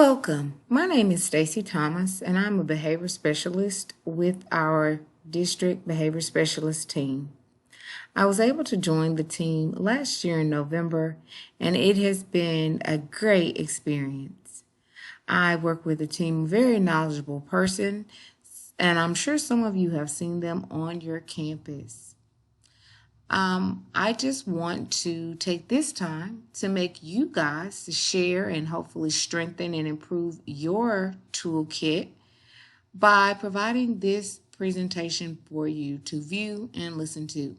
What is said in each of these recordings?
Welcome. My name is Stacy Thomas, and I'm a behavior specialist with our district behavior specialist team. I was able to join the team last year in November, and it has been a great experience. I work with a team, very knowledgeable person, and I'm sure some of you have seen them on your campus. I just want to take this time to make you guys to share and hopefully strengthen and improve your toolkit by providing this presentation for you to view and listen to.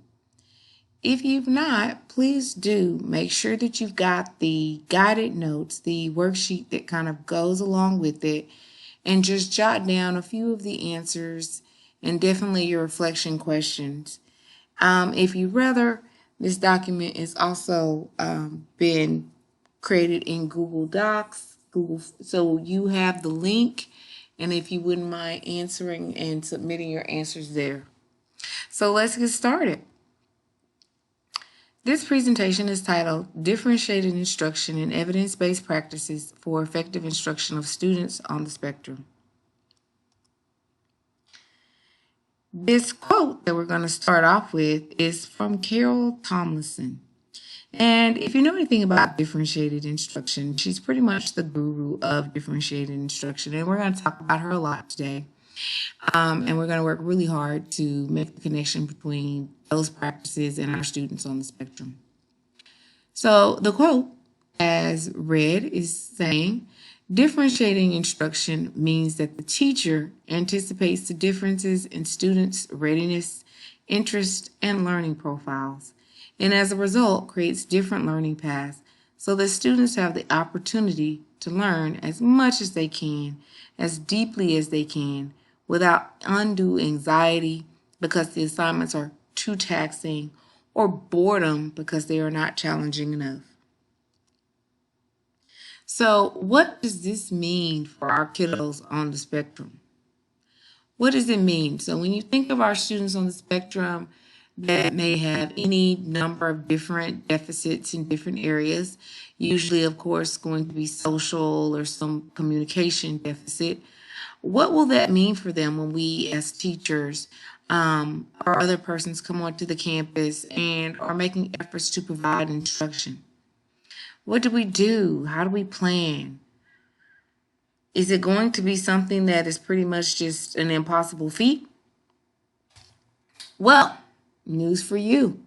If you've not, please do make sure that you've got the guided notes, the worksheet that kind of goes along with it, and just jot down a few of the answers and definitely your reflection questions. If you'd rather, this document is also been created in Google Docs, so you have the link, and if you wouldn't mind answering and submitting your answers there. So let's get started. This presentation is titled Differentiated Instruction and Evidence-Based Practices for Effective Instruction of Students on the Spectrum. This quote that we're going to start off with is from Carol Tomlinson. And if you know anything about differentiated instruction, she's pretty much the guru of differentiated instruction. And we're going to talk about her a lot today. And we're going to work really hard to make the connection between those practices and our students on the spectrum. So the quote, as read, is saying, differentiating instruction means that the teacher anticipates the differences in students' readiness, interest, and learning profiles, and as a result creates different learning paths so that students have the opportunity to learn as much as they can, as deeply as they can, without undue anxiety because the assignments are too taxing or boredom because they are not challenging enough. So what does this mean for our kiddos on the spectrum? What does it mean? So when you think of our students on the spectrum that may have any number of different deficits in different areas, usually, of course, going to be social or some communication deficit, what will that mean for them when we as teachers or other persons come onto the campus and are making efforts to provide instruction? What do we do? How do we plan? Is it going to be something that is pretty much just an impossible feat? Well, news for you.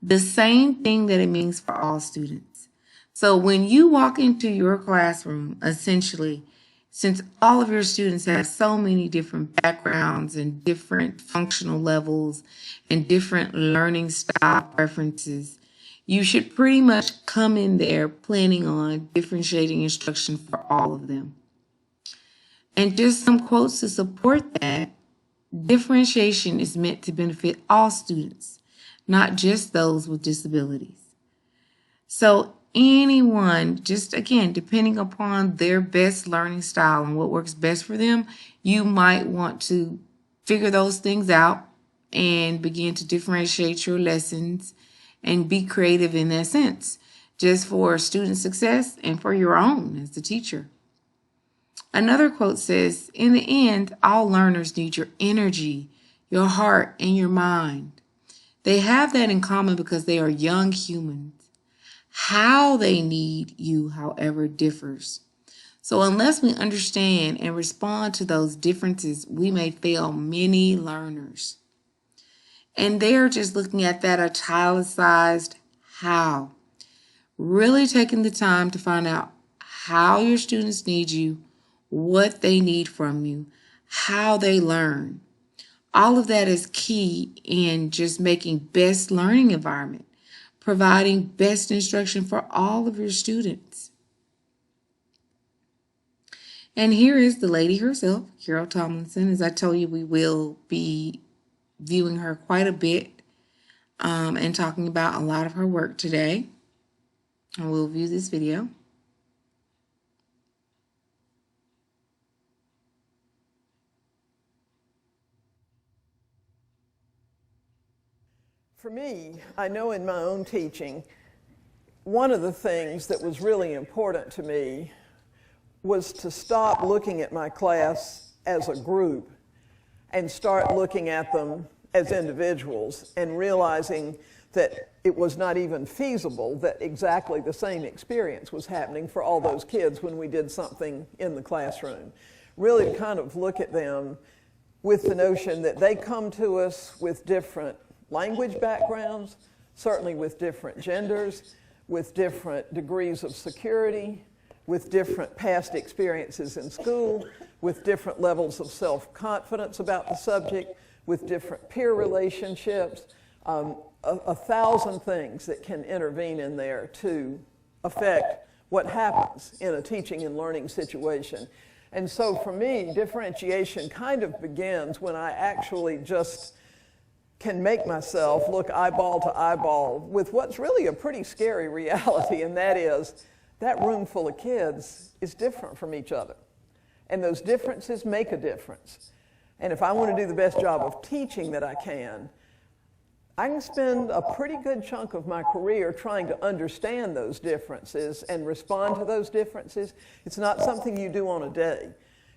The same thing that it means for all students. So when you walk into your classroom, essentially, since all of your students have so many different backgrounds and different functional levels and different learning style preferences, you should pretty much come in there planning on differentiating instruction for all of them. And just some quotes to support that, differentiation is meant to benefit all students, not just those with disabilities. So anyone, just again, depending upon their best learning style and what works best for them, you might want to figure those things out and begin to differentiate your lessons and be creative in that sense, just for student success and for your own as the teacher. Another quote says, in the end, all learners need your energy, your heart, and your mind. They have that in common because they are young humans. How they need you, however, differs. So unless we understand and respond to those differences, we may fail many learners. And they're just looking at that italicized how. Really taking the time to find out how your students need you, what they need from you, how they learn. All of that is key in just making best learning environment, providing best instruction for all of your students. And here is the lady herself, Carol Tomlinson. As I told you, we will be viewing her quite a bit and talking about a lot of her work today. And we'll view this video. For me, I know in my own teaching, one of the things that was really important to me was to stop looking at my class as a group and start looking at them as individuals and realizing that it was not even feasible that exactly the same experience was happening for all those kids when we did something in the classroom. Really to kind of look at them with the notion that they come to us with different language backgrounds, certainly with different genders, with different degrees of security, with different past experiences in school, with different levels of self-confidence about the subject, with different peer relationships, a thousand things that can intervene in there to affect what happens in a teaching and learning situation. And so for me, differentiation kind of begins when I actually just can make myself look eyeball to eyeball with what's really a pretty scary reality, and that is that room full of kids is different from each other. And those differences make a difference. And if I want to do the best job of teaching that I can spend a pretty good chunk of my career trying to understand those differences and respond to those differences. It's not something you do on a day.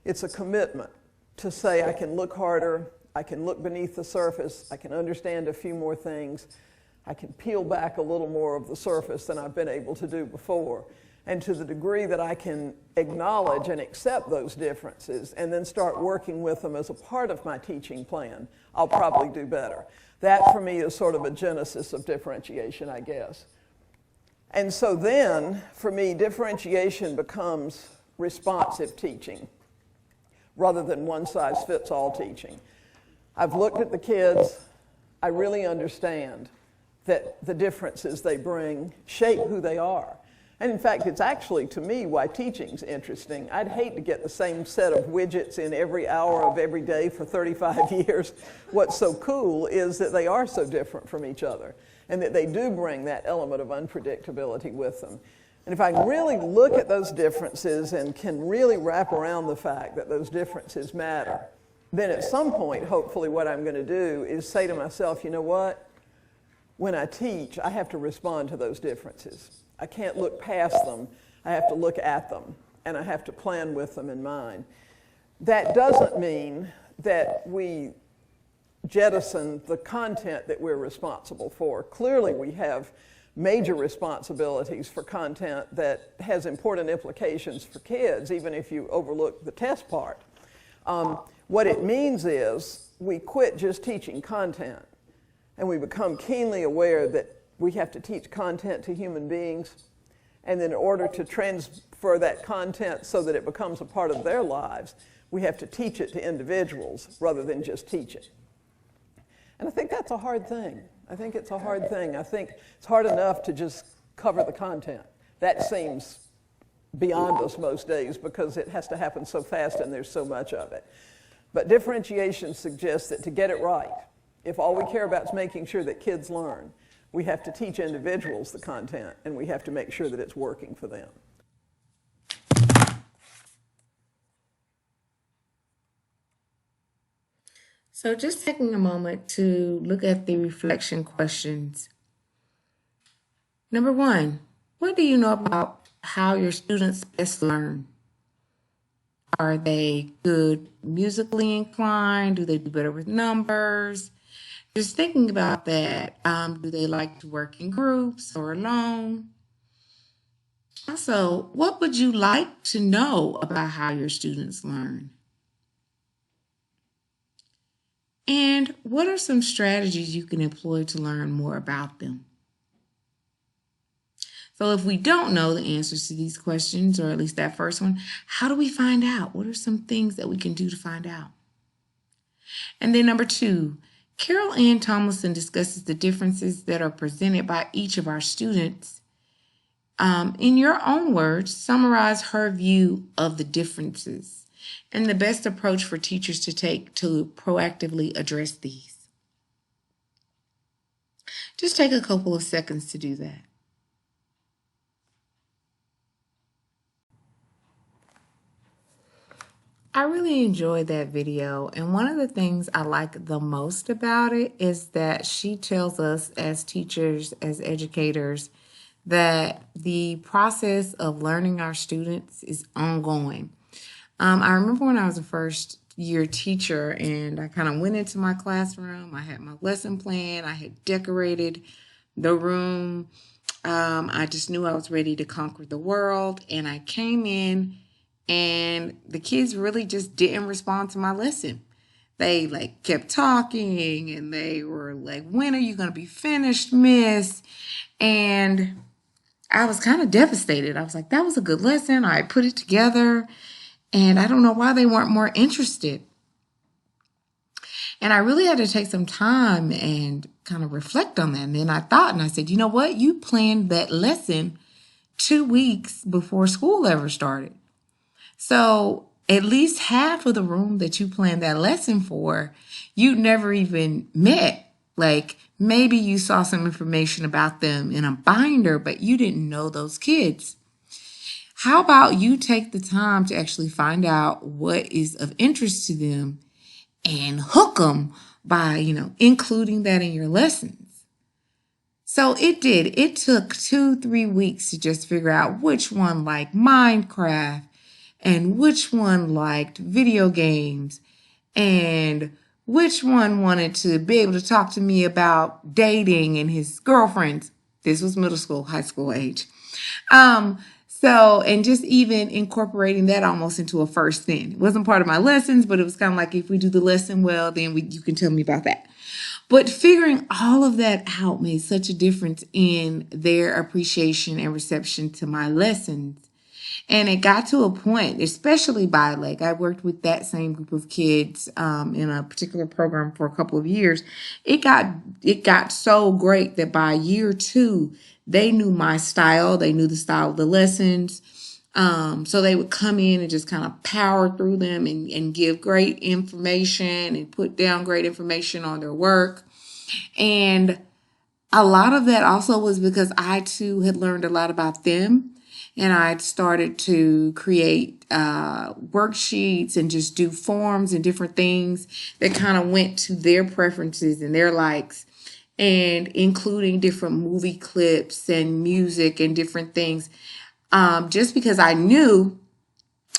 It's a commitment to say I can look harder, I can look beneath the surface, I can understand a few more things, I can peel back a little more of the surface than I've been able to do before. And to the degree that I can acknowledge and accept those differences and then start working with them as a part of my teaching plan, I'll probably do better. That, for me, is sort of a genesis of differentiation, I guess. And so then, for me, differentiation becomes responsive teaching rather than one-size-fits-all teaching. I've looked at the kids. I really understand that the differences they bring shape who they are. And in fact, it's actually, to me, why teaching's interesting. I'd hate to get the same set of widgets in every hour of every day for 35 years. What's so cool is that they are so different from each other and that they do bring that element of unpredictability with them. And if I can really look at those differences and can really wrap around the fact that those differences matter, then at some point, hopefully, what I'm going to do is say to myself, you know what? When I teach, I have to respond to those differences. I can't look past them. I have to look at them, and I have to plan with them in mind. That doesn't mean that we jettison the content that we're responsible for. Clearly, we have major responsibilities for content that has important implications for kids, even if you overlook the test part. What it means is we quit just teaching content, and we become keenly aware that we have to teach content to human beings, and then in order to transfer that content so that it becomes a part of their lives, we have to teach it to individuals rather than just teach it. And I think that's a hard thing. I think it's a hard thing. I think it's hard enough to just cover the content. That seems beyond us most days because it has to happen so fast and there's so much of it. But differentiation suggests that to get it right, if all we care about is making sure that kids learn, we have to teach individuals the content, and we have to make sure that it's working for them. So just taking a moment to look at the reflection questions. Number one, what do you know about how your students best learn? Are they good musically inclined? Do they do better with numbers? Just thinking about that, do they like to work in groups or alone? Also, what would you like to know about how your students learn? And what are some strategies you can employ to learn more about them? So if we don't know the answers to these questions, or at least that first one, how do we find out? What are some things that we can do to find out? And then number two, Carol Ann Tomlinson discusses the differences that are presented by each of our students. In your own words, summarize her view of the differences and the best approach for teachers to take to proactively address these. Just take a couple of seconds to do that. I really enjoyed that video, and one of the things I like the most about it is that she tells us as teachers, as educators, that the process of learning our students is ongoing. I remember when I was a first year teacher and I kind of went into my classroom. I had my lesson plan. I had decorated the room. I just knew I was ready to conquer the world. And I came in and the kids really just didn't respond to my lesson. They like kept talking and they were like, when are you going to be finished, miss? And I was kind of devastated. I was like, that was a good lesson. I put it together. And I don't know why they weren't more interested. And I really had to take some time and kind of reflect on that. And then I thought, and I said, you know what? You planned that lesson 2 weeks before school ever started. So at least half of the room that you planned that lesson for, you never even met. Like maybe you saw some information about them in a binder, but you didn't know those kids. How about you take the time to actually find out what is of interest to them and hook them by, including that in your lessons. So it did. It took 2-3 weeks to just figure out which one liked Minecraft and which one liked video games and which one wanted to be able to talk to me about dating and his girlfriends. This was middle school, high school age. And just even incorporating that almost into a first thing. It wasn't part of my lessons, but it was kind of like, if we do the lesson well, then you can tell me about that. But figuring all of that out made such a difference in their appreciation and reception to my lessons. And it got to a point, especially by like, I worked with that same group of kids in a particular program for a couple of years. It got so great that by year 2, they knew my style. They knew the style of the lessons. So they would come in and just kind of power through them and give great information and put down great information on their work. And a lot of that also was because I too had learned a lot about them. And I started to create worksheets and just do forms and different things that kind of went to their preferences and their likes, and including different movie clips and music and different things, just because I knew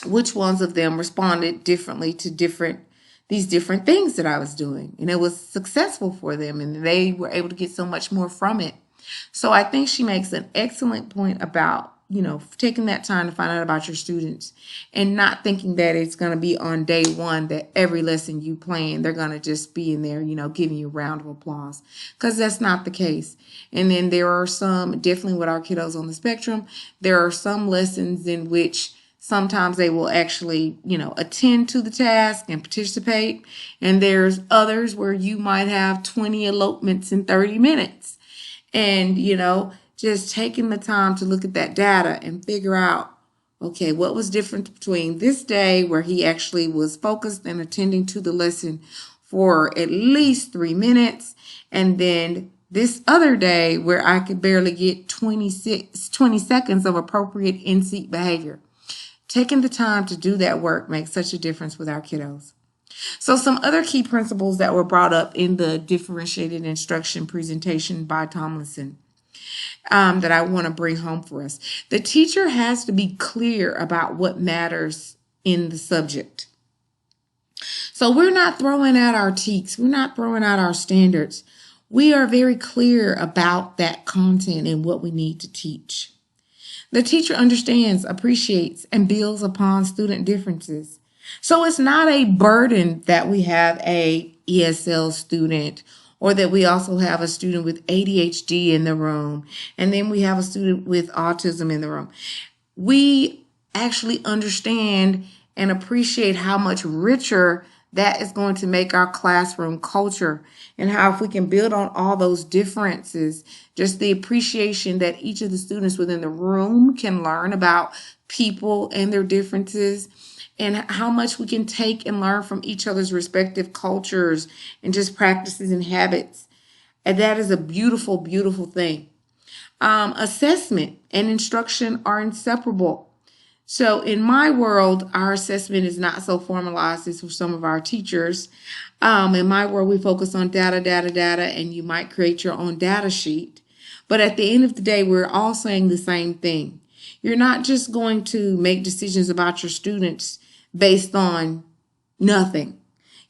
which ones of them responded differently to these different things that I was doing. And it was successful for them and they were able to get so much more from it. So I think she makes an excellent point about, taking that time to find out about your students and not thinking that it's going to be on day one that every lesson you plan, they're going to just be in there, giving you a round of applause, because that's not the case. And then there are some, definitely with our kiddos on the spectrum, there are some lessons in which sometimes they will actually, attend to the task and participate. And there's others where you might have 20 elopements in 30 minutes. And, just taking the time to look at that data and figure out, okay, what was different between this day where he actually was focused and attending to the lesson for at least 3 minutes, and then this other day where I could barely get 20 seconds of appropriate in-seat behavior. Taking the time to do that work makes such a difference with our kiddos. So some other key principles that were brought up in the differentiated instruction presentation by Tomlinson that I want to bring home for us. The teacher has to be clear about what matters in the subject. So we're not throwing out our TEKS. We're not throwing out our standards. We are very clear about that content and what we need to teach. The teacher understands, appreciates, and builds upon student differences. So it's not a burden that we have a ESL student, or that we also have a student with ADHD in the room, and then we have a student with autism in the room. We actually understand and appreciate how much richer that is going to make our classroom culture, and how if we can build on all those differences, just the appreciation that each of the students within the room can learn about people and their differences, and how much we can take and learn from each other's respective cultures and just practices and habits. And that is a beautiful, beautiful thing. Assessment and instruction are inseparable. So in my world, our assessment is not so formalized as for some of our teachers. In my world, we focus on data, and you might create your own data sheet. But at the end of the day, we're all saying the same thing. You're not just going to make decisions about your students based on nothing.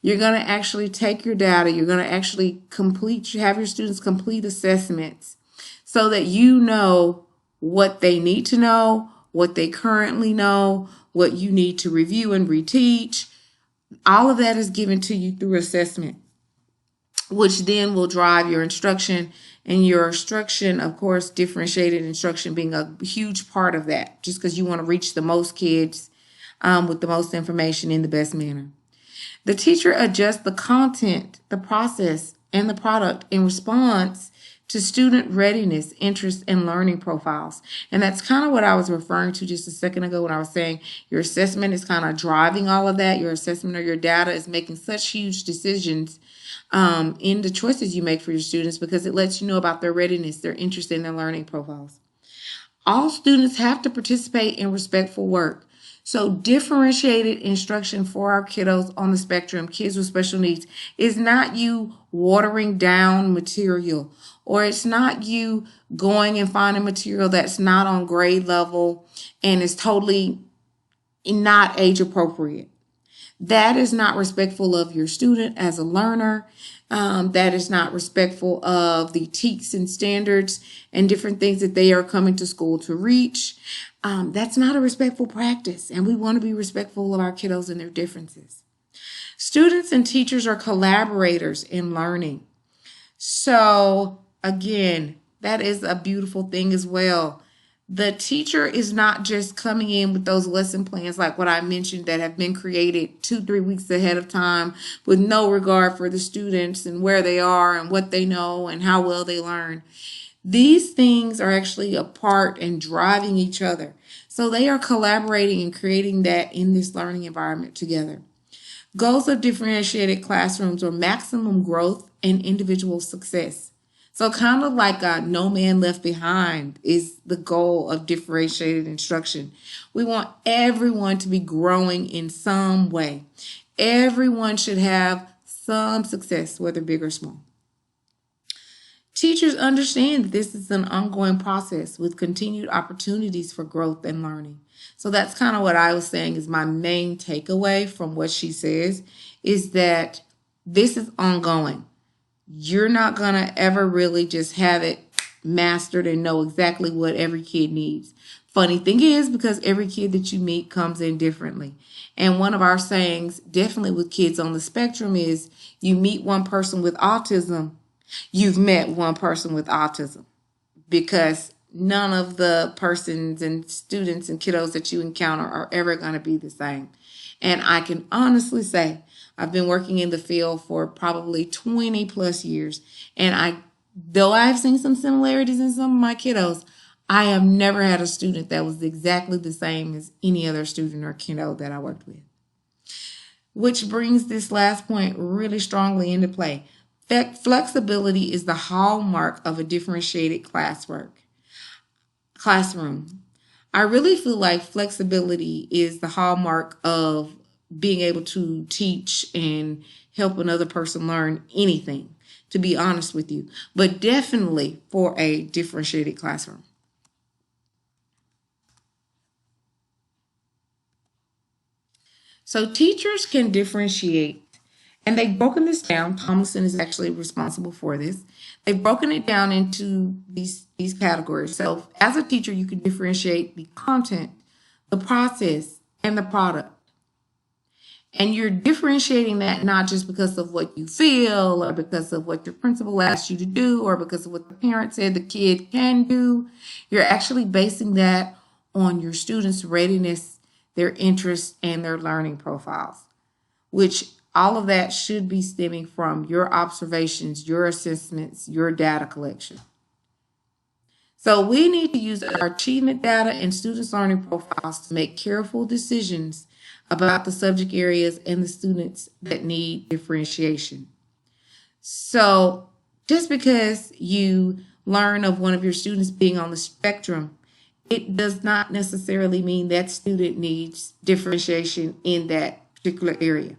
You're going to actually take your data. You're going to actually have your students complete assessments so that you know what they need to know, what they currently know, what you need to review and reteach. All of that is given to you through assessment, which then will drive your instruction. And your instruction, of course, differentiated instruction being a huge part of that, just because you want to reach the most kids with the most information in the best manner. The teacher adjusts the content, the process, and the product in response to student readiness, interest, and learning profiles. And that's kind of what I was referring to just a second ago when I was saying your assessment is kind of driving all of that. Your assessment or your data is making such huge decisions in the choices you make for your students because it lets you know about their readiness, their interest, and their learning profiles. All students have to participate in respectful work. So differentiated instruction for our kiddos on the spectrum, kids with special needs, is not you watering down material, or it's not you going and finding material that's not on grade level and is totally not age appropriate. That is not respectful of your student as a learner. That is not respectful of the TEKS and standards and different things that they are coming to school to reach. That's not a respectful practice, and we want to be respectful of our kiddos and their differences. Students and teachers are collaborators in learning. So again, that is a beautiful thing as well. The teacher is not just coming in with those lesson plans like what I mentioned that have been created 2-3 weeks ahead of time with no regard for the students and where they are and what they know and how well they learn. These things are actually apart and driving each other. So they are collaborating and creating that in this learning environment together. Goals of differentiated classrooms are maximum growth and individual success. So kind of like a no man left behind is the goal of differentiated instruction. We want everyone to be growing in some way. Everyone should have some success, whether big or small. Teachers understand that this is an ongoing process with continued opportunities for growth and learning. So that's kind of what I was saying is my main takeaway from what she says is that this is ongoing. You're not going to ever really just have it mastered and know exactly what every kid needs. Funny thing is, because every kid that you meet comes in differently. And one of our sayings, definitely with kids on the spectrum, is you meet one person with autism, you've met one person with autism, because none of the persons and students and kiddos that you encounter are ever going to be the same. And I can honestly say, I've been working in the field for probably 20 plus years. And though I've seen some similarities in some of my kiddos, I have never had a student that was exactly the same as any other student or kiddo that I worked with. Which brings this last point really strongly into play. Flexibility is the hallmark of a differentiated classroom. I really feel like flexibility is the hallmark of being able to teach and help another person learn anything, to be honest with you, but definitely for a differentiated classroom. So teachers can differentiate, and they've broken this down. Tomlinson is actually responsible for this. They've broken it down into these categories. So as a teacher, you can differentiate the content, the process, and the product. And you're differentiating that not just because of what you feel or because of what your principal asked you to do or because of what the parent said the kid can do. You're actually basing that on your students' readiness, their interests, and their learning profiles, which all of that should be stemming from your observations, your assessments, your data collection. So we need to use our achievement data and students' learning profiles to make careful decisions about the subject areas and the students that need differentiation. So just because you learn of one of your students being on the spectrum, it does not necessarily mean that student needs differentiation in that particular area.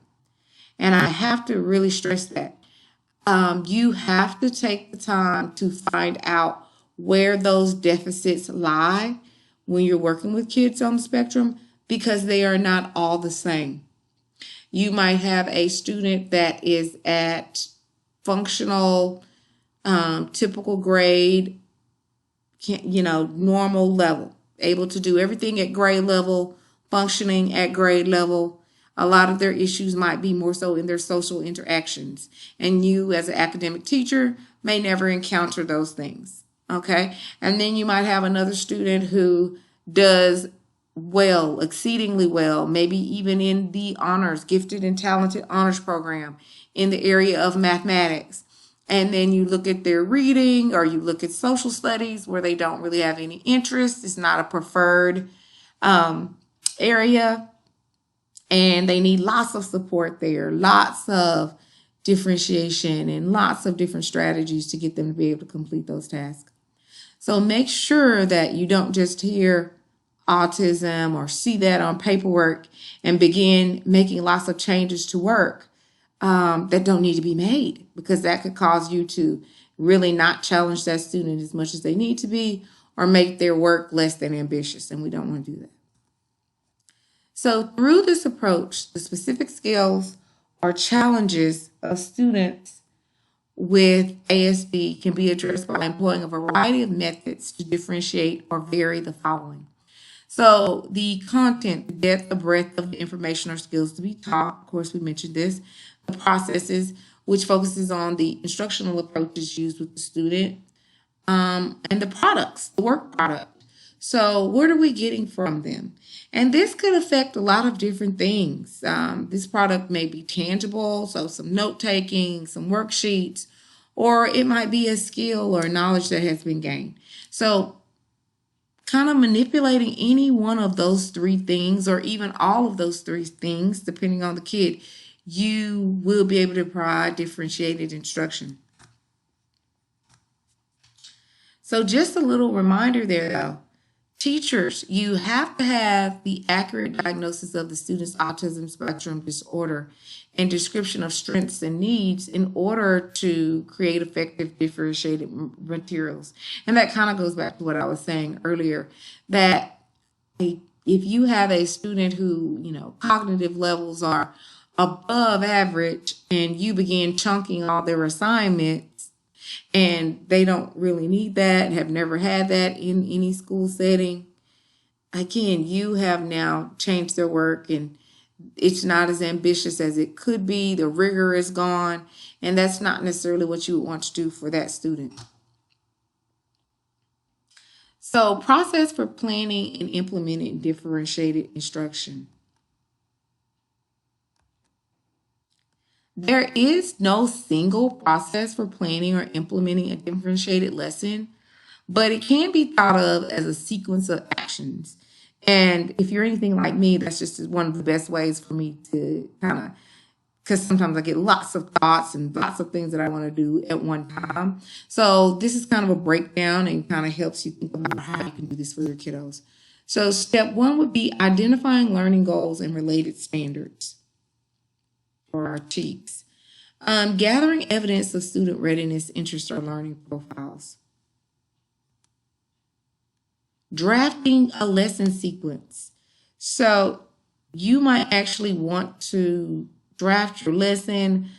And I have to really stress that. You have to take the time to find out where those deficits lie when you're working with kids on the spectrum, because they are not all the same. You might have a student that is at functional, typical grade, normal level, able to do everything at grade level, functioning at grade level. A lot of their issues might be more so in their social interactions. And you, as an academic teacher, may never encounter those things. Okay. And then you might have another student who does well, exceedingly well, maybe even in the honors, gifted and talented honors program in the area of mathematics. And then you look at their reading, or you look at social studies where they don't really have any interest. It's not a preferred area. And they need lots of support there, lots of differentiation and lots of different strategies to get them to be able to complete those tasks. So make sure that you don't just hear autism or see that on paperwork and begin making lots of changes to work that don't need to be made, because that could cause you to really not challenge that student as much as they need to be, or make their work less than ambitious, and we don't want to do that. So through this approach, the specific skills or challenges of students with ASD can be addressed by employing a variety of methods to differentiate or vary the following. So the content, the depth, the breadth of the information or skills to be taught, of course we mentioned this, the processes, which focuses on the instructional approaches used with the student, and the products, the work product. So what are we getting from them? And this could affect a lot of different things. This product may be tangible, so some note-taking, some worksheets, or it might be a skill or knowledge that has been gained. So kind of manipulating any one of those three things, or even all of those three things, depending on the kid, you will be able to provide differentiated instruction. So just a little reminder there, though. Teachers, you have to have the accurate diagnosis of the student's autism spectrum disorder and description of strengths and needs in order to create effective differentiated materials. And that kind of goes back to what I was saying earlier, that if you have a student who, cognitive levels are above average, and you begin chunking all their assignments, and they don't really need that, have never had that in any school setting, again, you have now changed their work, and it's not as ambitious as it could be. The rigor is gone, and that's not necessarily what you would want to do for that student. So, process for planning and implementing differentiated instruction. There is no single process for planning or implementing a differentiated lesson, but it can be thought of as a sequence of actions. And if you're anything like me, that's just one of the best ways for me to because sometimes I get lots of thoughts and lots of things that I want to do at one time. So this is kind of a breakdown and kind of helps you think about how you can do this for your kiddos. So step one would be identifying learning goals and related standards, or our TEACs. Gathering evidence of student readiness, interest, or learning profiles. Drafting a lesson sequence. So you might actually want to draft your lesson,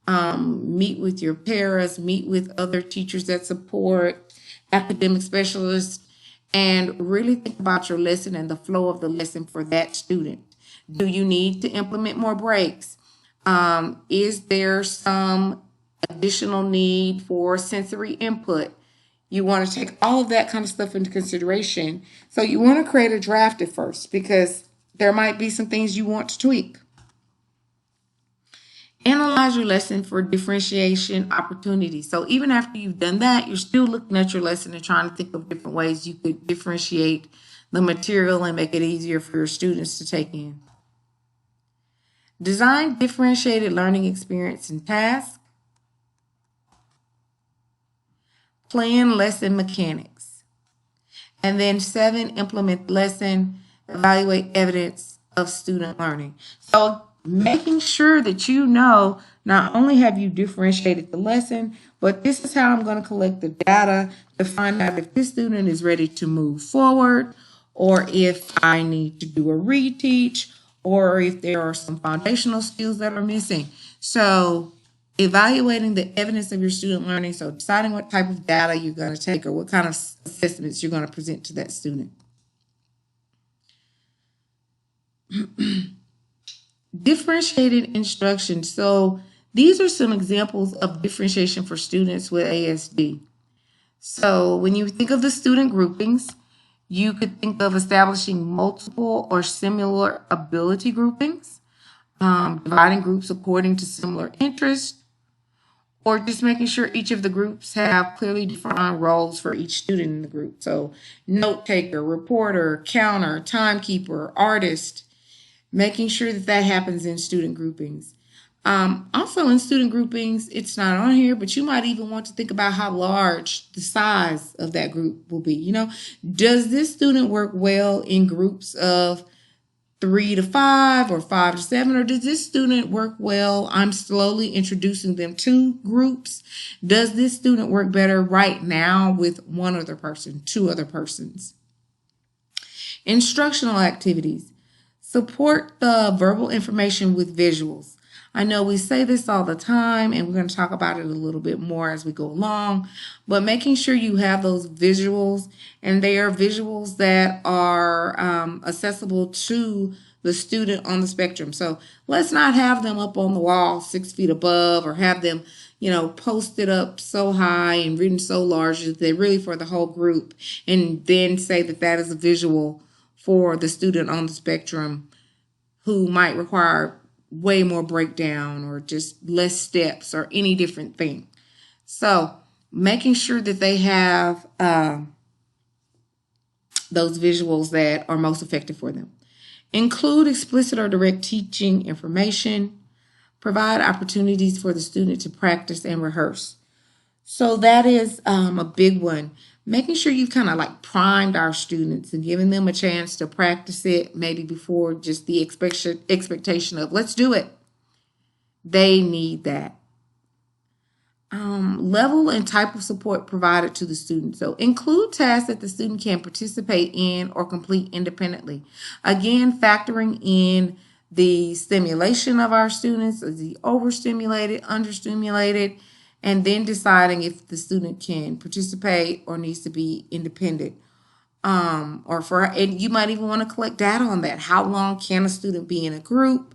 meet with your paras, meet with other teachers that support, academic specialists, and really think about your lesson and the flow of the lesson for that student. Do you need to implement more breaks? Is there some additional need for sensory input? You want to take all of that kind of stuff into consideration. So you want to create a draft at first, because there might be some things you want to tweak. Analyze your lesson for differentiation opportunities. So even after you've done that, you're still looking at your lesson and trying to think of different ways you could differentiate the material and make it easier for your students to take in. Design differentiated learning experience and tasks. Plan lesson mechanics. And then 7, implement lesson, evaluate evidence of student learning. So making sure that you know, not only have you differentiated the lesson, but this is how I'm going to collect the data to find out if this student is ready to move forward, or if I need to do a reteach, or if there are some foundational skills that are missing. So evaluating the evidence of your student learning, so deciding what type of data you're going to take or what kind of assessments you're going to present to that student. Differentiated instruction. So these are some examples of differentiation for students with ASD. So when you think of the student groupings, you could think of establishing multiple or similar ability groupings, dividing groups according to similar interests, or just making sure each of the groups have clearly defined roles for each student in the group. So note taker, reporter, counter, timekeeper, artist, making sure that that happens in student groupings. Also in student groupings, it's not on here, but you might even want to think about how large the size of that group will be. You know, does this student work well in groups of 3 to 5 or 5 to 7, or does this student work well? I'm slowly introducing them to groups. Does this student work better right now with one other person, two other persons? Instructional activities. Support the verbal information with visuals. I know we say this all the time, and we're going to talk about it a little bit more as we go along, but making sure you have those visuals, and they are visuals that are accessible to the student on the spectrum. So let's not have them up on the wall 6 feet above, or have them, you know, posted up so high and written so large that they're really for the whole group, and then say that that is a visual for the student on the spectrum who might require way more breakdown or just less steps or any different thing. So making sure that they have those visuals that are most effective for them. Include explicit or direct teaching information. Provide opportunities for the student to practice and rehearse. So that is a big one. Making sure you've kind of like primed our students and giving them a chance to practice it, maybe before just the expectation of let's do it. They need that. Level and type of support provided to the student. So include tasks that the student can participate in or complete independently. Again, factoring in the stimulation of our students. Is he overstimulated, understimulated? And then deciding if the student can participate or needs to be independent. And you might even want to collect data on that. How long can a student be in a group?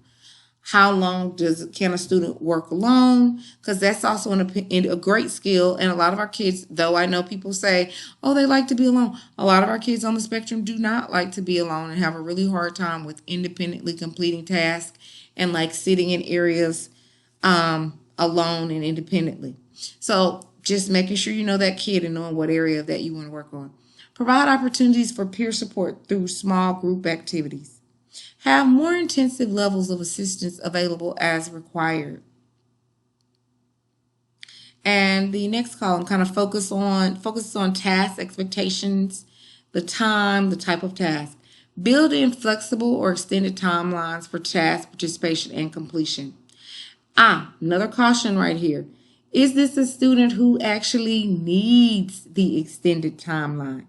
How long can a student work alone? Because that's also a great skill. And a lot of our kids, though I know people say, oh, they like to be alone. A lot of our kids on the spectrum do not like to be alone and have a really hard time with independently completing tasks and like sitting in areas alone and independently. So just making sure you know that kid and knowing what area that you want to work on. Provide opportunities for peer support through small group activities. Have more intensive levels of assistance available as required. And the next column kind of focuses on task expectations, the time, the type of task. Build in flexible or extended timelines for task participation and completion. Another caution right here. Is this a student who actually needs the extended timeline?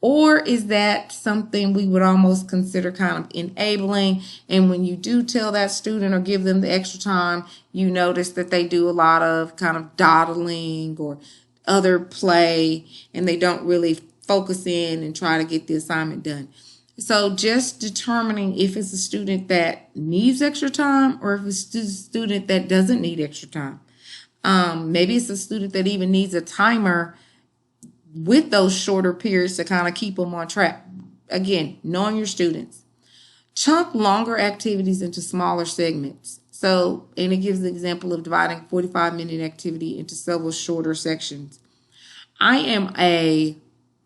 Or is that something we would almost consider kind of enabling? And when you do tell that student or give them the extra time, you notice that they do a lot of kind of dawdling or other play, and they don't really focus in and try to get the assignment done. So just determining if it's a student that needs extra time or if it's a student that doesn't need extra time. Maybe it's a student that even needs a timer with those shorter periods to kind of keep them on track. Again, knowing your students. Chunk longer activities into smaller segments. So, and it gives the example of dividing 45-minute activity into several shorter sections. I am a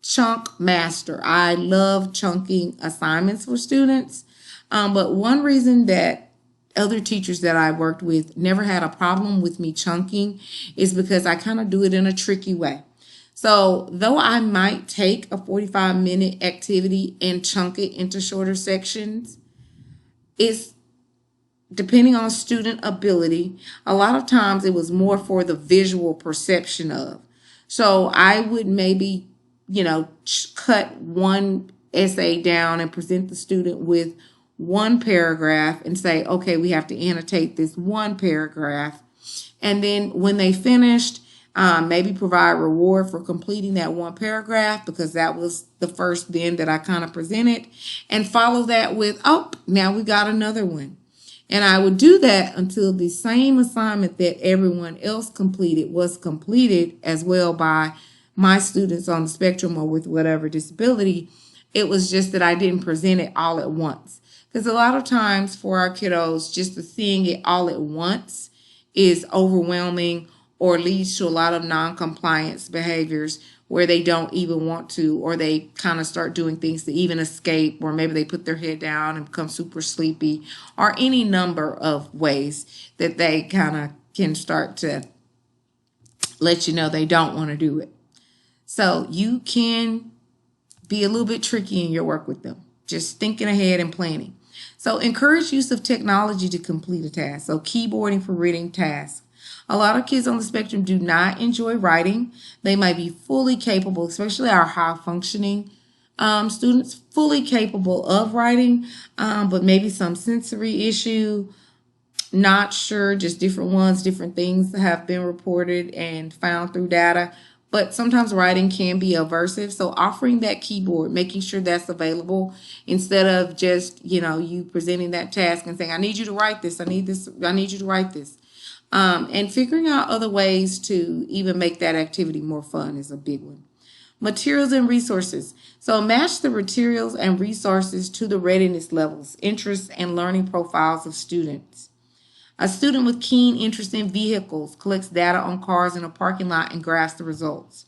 chunk master. I love chunking assignments for students. But one reason that other teachers that I worked with never had a problem with me chunking is because I kind of do it in a tricky way. So though I might take a 45-minute activity and chunk it into shorter sections, it's depending on student ability, a lot of times it was more for the visual perception of. So I would maybe, cut one essay down and present the student with one paragraph and say, okay, we have to annotate this one paragraph. And then when they finished, maybe provide reward for completing that one paragraph, because that was the first then that I kind of presented, and follow that with, oh, now we got another one. And I would do that until the same assignment that everyone else completed was completed as well by my students on the spectrum or with whatever disability. It was just that I didn't present it all at once. Because a lot of times for our kiddos, just the seeing it all at once is overwhelming or leads to a lot of non-compliance behaviors where they don't even want to, or they kind of start doing things to even escape, or maybe they put their head down and become super sleepy, or any number of ways that they kind of can start to let you know they don't want to do it. So you can be a little bit tricky in your work with them, just thinking ahead and planning. So encourage use of technology to complete a task. So keyboarding for reading tasks. A lot of kids on the spectrum do not enjoy writing. They might be fully capable, especially our high functioning students, fully capable of writing, but maybe some sensory issue, not sure, just different ones, different things have been reported and found through data. But sometimes writing can be aversive. So offering that keyboard, making sure that's available instead of just, you presenting that task and saying, I need you to write this. I need you to write this. And figuring out other ways to even make that activity more fun is a big one. Materials and resources. So match the materials and resources to the readiness levels, interests, and learning profiles of students. A student with keen interest in vehicles collects data on cars in a parking lot and graphs the results.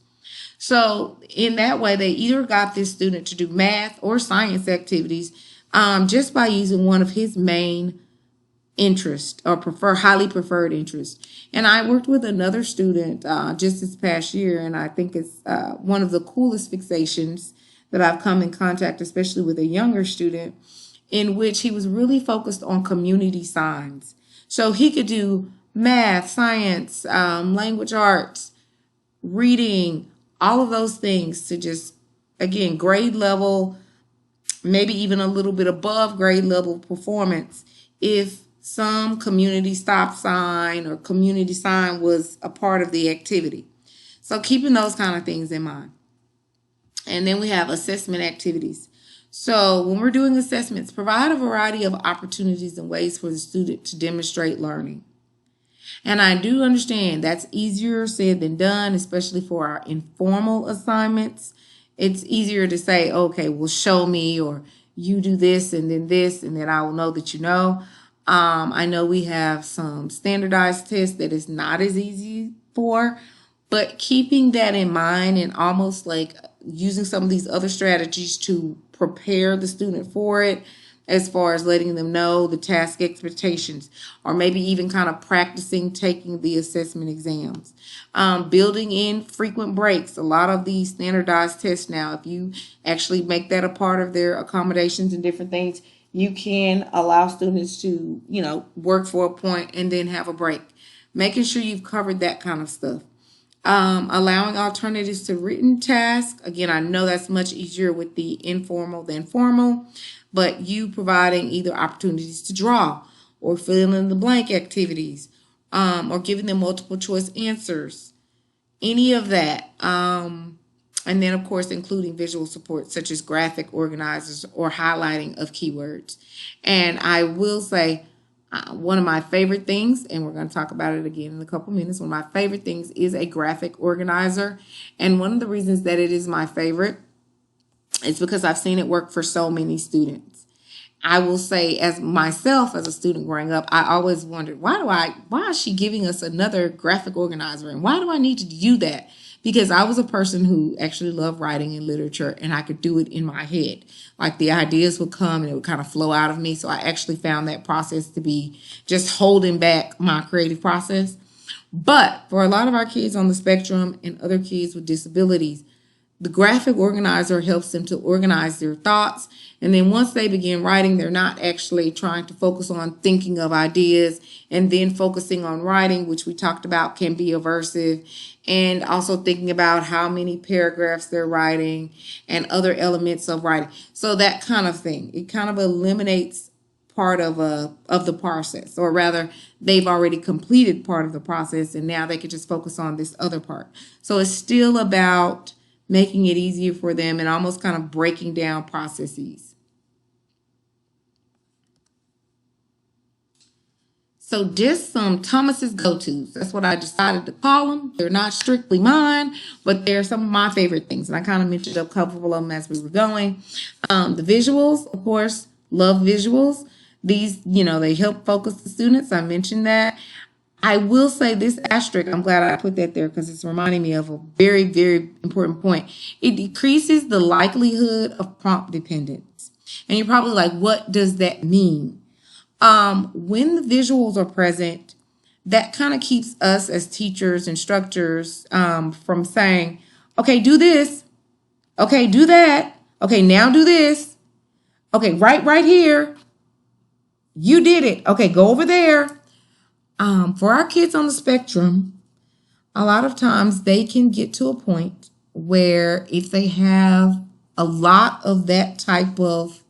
So in that way, they either got this student to do math or science activities just by using one of his main interest or highly preferred interest. And I worked with another student just this past year, and I think it's one of the coolest fixations that I've come in contact, especially with a younger student, in which he was really focused on community signs. So he could do math, science, language arts, reading, all of those things to just, again, grade level, maybe even a little bit above grade level performance if some community stop sign or community sign was a part of the activity. So keeping those kind of things in mind. And then we have assessment activities. So when we're doing assessments, provide a variety of opportunities and ways for the student to demonstrate learning. And I do understand that's easier said than done, especially for our informal assignments. It's easier to say, okay, well, show me, or you do this, and then I will know that you know. I know we have some standardized tests that is not as easy for, but keeping that in mind and almost like using some of these other strategies to prepare the student for it, as far as letting them know the task expectations, or maybe even kind of practicing taking the assessment exams. Building in frequent breaks. A lot of these standardized tests now, if you actually make that a part of their accommodations and different things, you can allow students to, work for a point and then have a break. Making sure you've covered that kind of stuff. Allowing alternatives to written tasks. Again, I know that's much easier with the informal than formal, but you providing either opportunities to draw or fill in the blank activities, or giving them multiple choice answers, any of that. And then, of course, including visual support such as graphic organizers or highlighting of keywords. And I will say, one of my favorite things, and we're going to talk about it again in a couple minutes, one of my favorite things is a graphic organizer. And one of the reasons that it is my favorite is because I've seen it work for so many students. I will say, as myself, as a student growing up, I always wondered, why is she giving us another graphic organizer? And why do I need to do that? Because I was a person who actually loved writing and literature, and I could do it in my head. Like the ideas would come and it would kind of flow out of me. So I actually found that process to be just holding back my creative process. But for a lot of our kids on the spectrum and other kids with disabilities, The graphic organizer helps them to organize their thoughts. And then once they begin writing, they're not actually trying to focus on thinking of ideas and then focusing on writing, which we talked about can be aversive, and also thinking about how many paragraphs they're writing and other elements of writing. So that kind of thing. It kind of eliminates part of the process, or rather they've already completed part of the process and now they can just focus on this other part. So it's still about making it easier for them and almost kind of breaking down processes. So just some Thomas's go-tos. That's what I decided to call them. They're not strictly mine, but they're some of my favorite things. And I kind of mentioned a couple of them as we were going. The visuals, of course, love visuals. These, they help focus the students. I mentioned that. I will say this asterisk, I'm glad I put that there because it's reminding me of a very, very important point. It decreases the likelihood of prompt dependence. And you're probably like, what does that mean? When the visuals are present, that kind of keeps us as teachers, instructors, from saying, okay, do this. Okay, do that. Okay, now do this. Okay, right here. You did it. Okay, go over there. For our kids on the spectrum, a lot of times they can get to a point where if they have a lot of that type of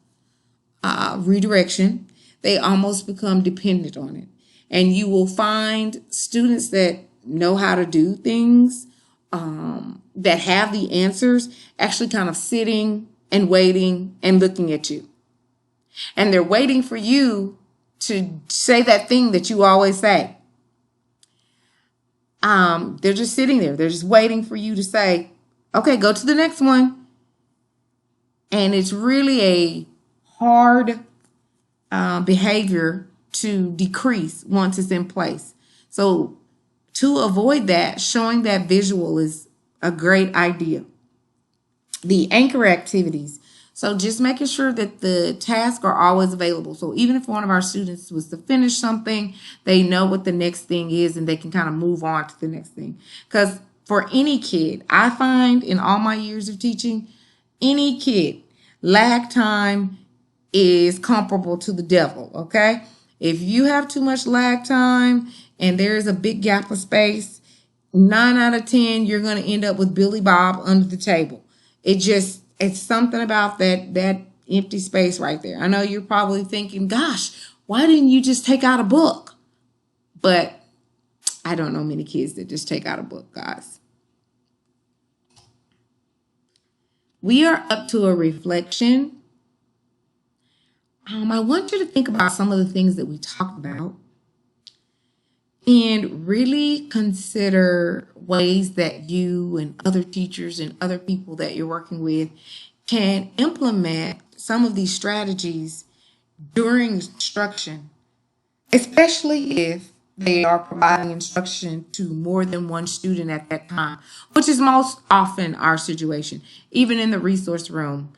redirection, they almost become dependent on it. And you will find students that know how to do things, that have the answers, actually kind of sitting and waiting and looking at you. And they're waiting for you to say that thing that you always say. They're just sitting there. They're just waiting for you to say, okay, go to the next one. And it's really a hard behavior to decrease once it's in place. So to avoid that, showing that visual is a great idea. The anchor activities. So just making sure that the tasks are always available. So even if one of our students was to finish something, they know what the next thing is and they can kind of move on to the next thing. Because for any kid, I find in all my years of teaching, any kid, lag time is comparable to the devil, okay? If you have too much lag time and there is a big gap of space, 9 out of 10, you're going to end up with Billy Bob under the table. It's something about that empty space right there. I know you're probably thinking, gosh, why didn't you just take out a book? But I don't know many kids that just take out a book, guys. We are up to a reflection. I want you to think about some of the things that we talked about and really consider ways that you and other teachers and other people that you're working with can implement some of these strategies during instruction, especially if they are providing instruction to more than one student at that time, which is most often our situation. Even in the resource room,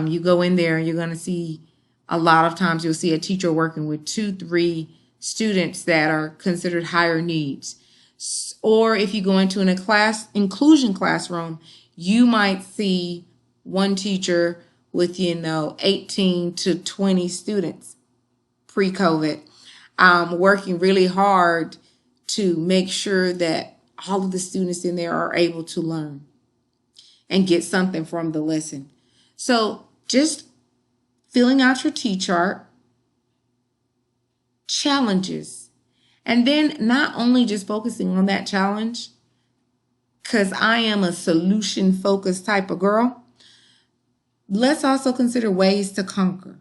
you go in there and you're going to see a lot of times you'll see a teacher working with 2-3 students that are considered higher needs. Or if you go into a inclusion classroom, you might see one teacher with, 18 to 20 students pre-COVID, working really hard to make sure that all of the students in there are able to learn and get something from the lesson. So just filling out your T-chart, challenges, and then not only just focusing on that challenge, because I am a solution-focused type of girl, let's also consider ways to conquer.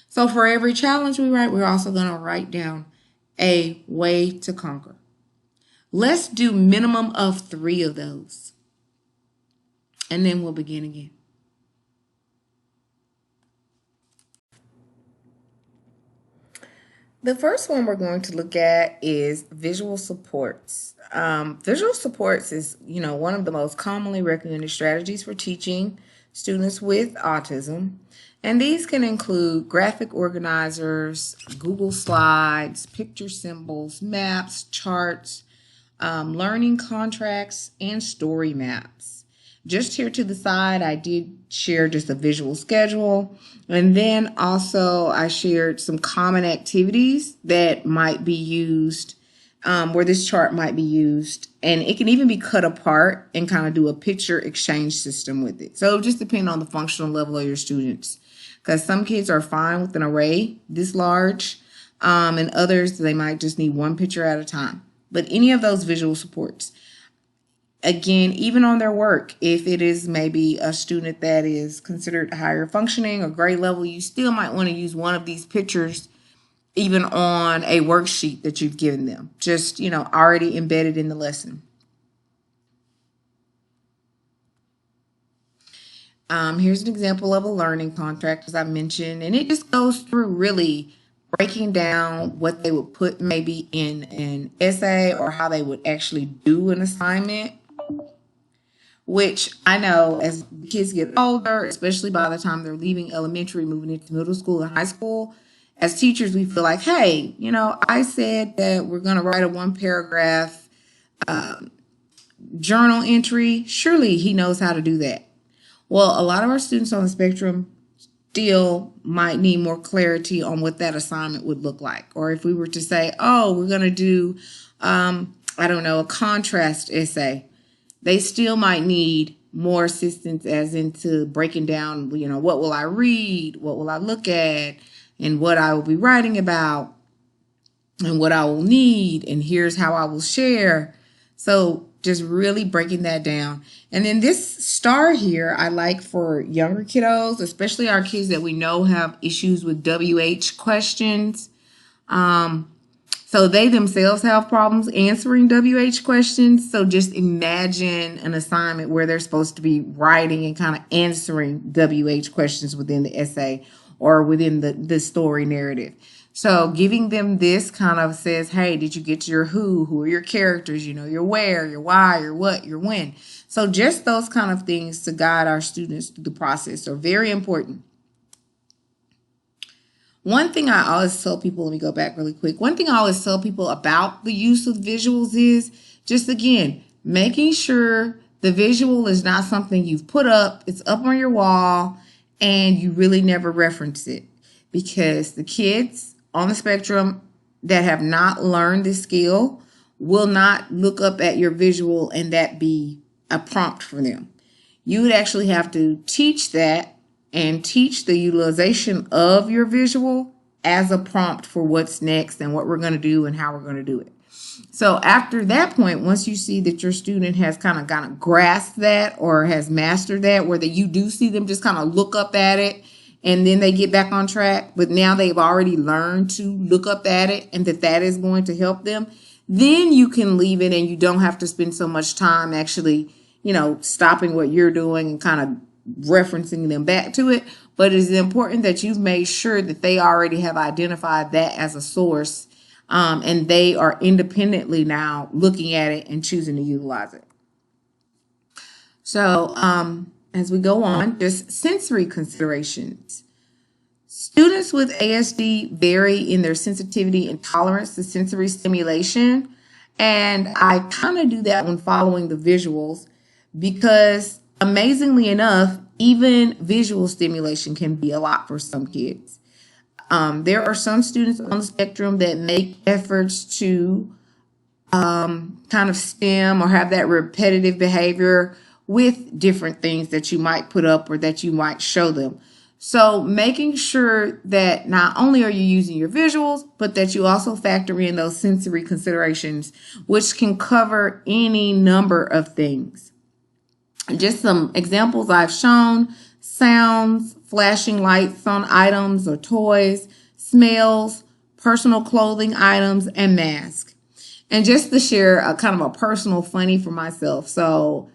So for every challenge we write, we're also going to write down a way to conquer. Let's do minimum of 3 of those. And then we'll begin again. The first one we're going to look at is visual supports. Visual supports is, one of the most commonly recommended strategies for teaching students with autism. And these can include graphic organizers, Google Slides, picture symbols, maps, charts, learning contracts, and story maps. just here to the side, I did share just a visual schedule. And then also I shared some common activities that might be used, where this chart might be used. And it can even be cut apart and kind of do a picture exchange system with it. So it just depends on the functional level of your students. Because some kids are fine with an array this large, and others, they might just need one picture at a time. But any of those visual supports. Again, even on their work, if it is maybe a student that is considered higher functioning or grade level, you still might want to use one of these pictures even on a worksheet that you've given them, just, already embedded in the lesson. Here's an example of a learning contract, as I mentioned, and it just goes through really breaking down what they would put maybe in an essay or how they would actually do an assignment, which I know as kids get older, especially by the time they're leaving elementary, moving into middle school and high school, as teachers, we feel like, hey, I said that we're going to write a 1-paragraph journal entry. Surely he knows how to do that. Well, a lot of our students on the spectrum still might need more clarity on what that assignment would look like. Or if we were to say, oh, we're going to do, a contrast essay, they still might need more assistance as into breaking down, what will I read, what will I look at, and what I will be writing about, and what I will need, and here's how I will share. So just really breaking that down. And then this star here, I like for younger kiddos, especially our kids that we know have issues with WH questions. So they themselves have problems answering WH questions. So just imagine an assignment where they're supposed to be writing and kind of answering WH questions within the essay or within the story narrative. So giving them this kind of says, hey, did you get to your who? Who are your characters? Your where, your why, your what, your when. So just those kind of things to guide our students through the process are very important. One thing I always tell people, let me go back really quick. One thing I always tell people about the use of visuals is just, again, making sure the visual is not something you've put up, it's up on your wall, and you really never reference it. Because the kids on the spectrum that have not learned this skill will not look up at your visual and that be a prompt for them. You would actually have to teach that and teach the utilization of your visual as a prompt for what's next and what we're going to do and how we're going to do it. So after that point, once you see that your student has kind of grasped that or has mastered that, where you do see them just kind of look up at it and then they get back on track, but now they've already learned to look up at it and that is going to help them, then you can leave it and you don't have to spend so much time actually, stopping what you're doing and kind of referencing them back to it. But it is important that you've made sure that they already have identified that as a source, and they are independently now looking at it and choosing to utilize it. So as we go on, just sensory considerations. Students with ASD vary in their sensitivity and tolerance to sensory stimulation. And I kind of do that when following the visuals because amazingly enough, even visual stimulation can be a lot for some kids. There are some students on the spectrum that make efforts to kind of stim or have that repetitive behavior with different things that you might put up or that you might show them. So making sure that not only are you using your visuals, but that you also factor in those sensory considerations, which can cover any number of things. Just some examples I've shown: sounds, flashing lights on items or toys, smells, personal clothing items, and masks. And just to share a kind of a personal funny for myself. So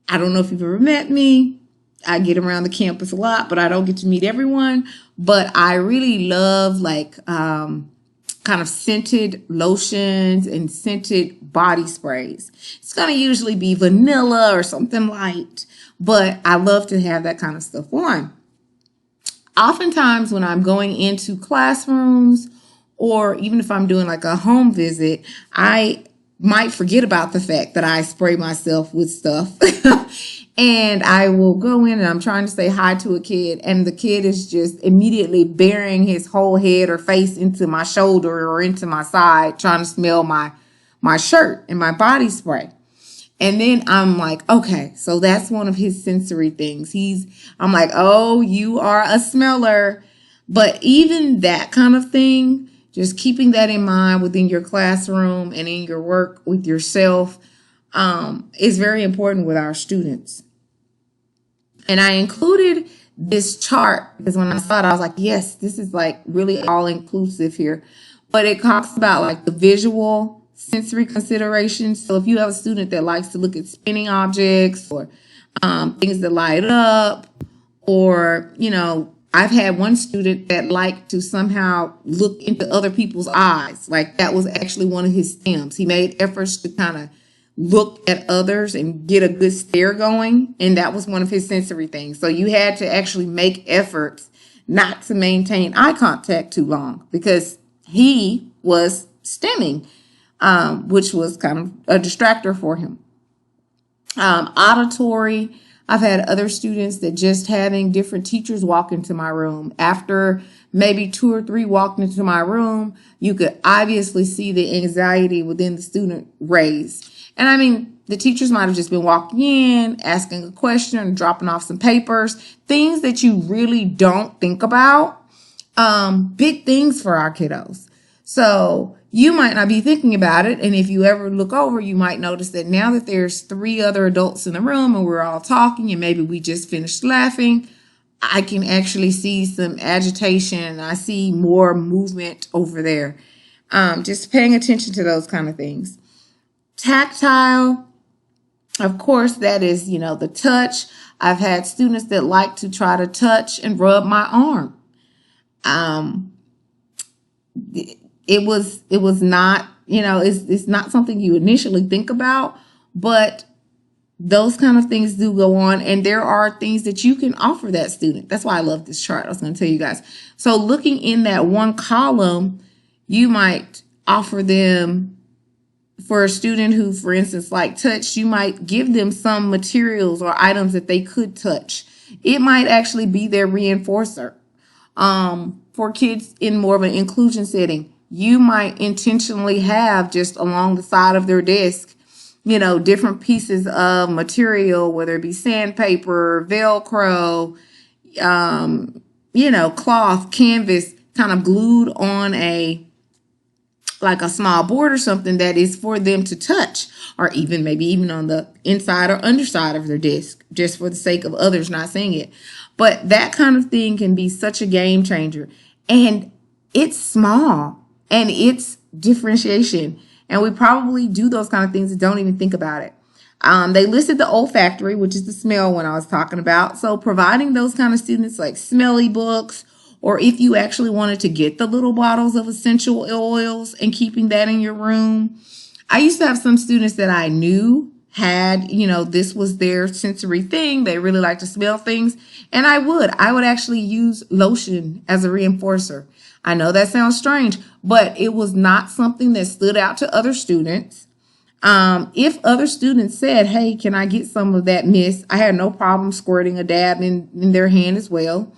I don't know if you've ever met me. I get around the campus a lot, but I don't get to meet everyone. But I really love kind of scented lotions and scented body sprays. It's going to usually be vanilla or something light, but I love to have that kind of stuff on. Oftentimes when I'm going into classrooms or even if I'm doing like a home visit, I might forget about the fact that I spray myself with stuff. And I will go in and I'm trying to say hi to a kid, and the kid is just immediately burying his whole head or face into my shoulder or into my side, trying to smell my shirt and my body spray. And then I'm like, okay, so that's one of his sensory things. I'm like, oh, you are a smeller. But even that kind of thing, just keeping that in mind within your classroom and in your work with yourself, is very important with our students. And I included this chart because when I saw it, I was like, yes, this is like really all inclusive here. But it talks about like the visual sensory considerations. So if you have a student that likes to look at spinning objects or things that light up, or, I've had one student that liked to somehow look into other people's eyes. Like that was actually one of his stems. He made efforts to kind of look at others and get a good stare going. And that was one of his sensory things. So you had to actually make efforts not to maintain eye contact too long because he was stemming, which was kind of a distractor for him. Auditory. I've had other students that just having different teachers walk into my room. After maybe 2 or 3 walked into my room, you could obviously see the anxiety within the student raised. And I mean, the teachers might have just been walking in, asking a question, and dropping off some papers, things that you really don't think about. Big things for our kiddos. So you might not be thinking about it. And if you ever look over, you might notice that now that there's 3 other adults in the room and we're all talking and maybe we just finished laughing, I can actually see some agitation. I see more movement over there. Just paying attention to those kind of things. Tactile, of course, that is, the touch. I've had students that like to try to touch and rub my arm. It was not, it's not something you initially think about, but those kind of things do go on. And there are things that you can offer that student. That's why I love this chart. I was going to tell you guys. So looking in that one column, you might offer them, for a student who, for instance, like touch, you might give them some materials or items that they could touch. It might actually be their reinforcer. For kids in more of an inclusion setting, you might intentionally have just along the side of their desk, different pieces of material, whether it be sandpaper, Velcro, cloth, canvas, kind of glued on like a small board or something that is for them to touch, or maybe even on the inside or underside of their desk, just for the sake of others not seeing it. But that kind of thing can be such a game changer. And it's small and it's differentiation. And we probably do those kind of things and don't even think about it. They listed the olfactory, which is the smell one I was talking about. So providing those kind of students like smelly books, or if you actually wanted to get the little bottles of essential oils and keeping that in your room. I used to have some students that I knew had, this was their sensory thing. They really like to smell things. And I would actually use lotion as a reinforcer. I know that sounds strange, but it was not something that stood out to other students. If other students said, hey, can I get some of that, miss? I had no problem squirting a dab in their hand as well.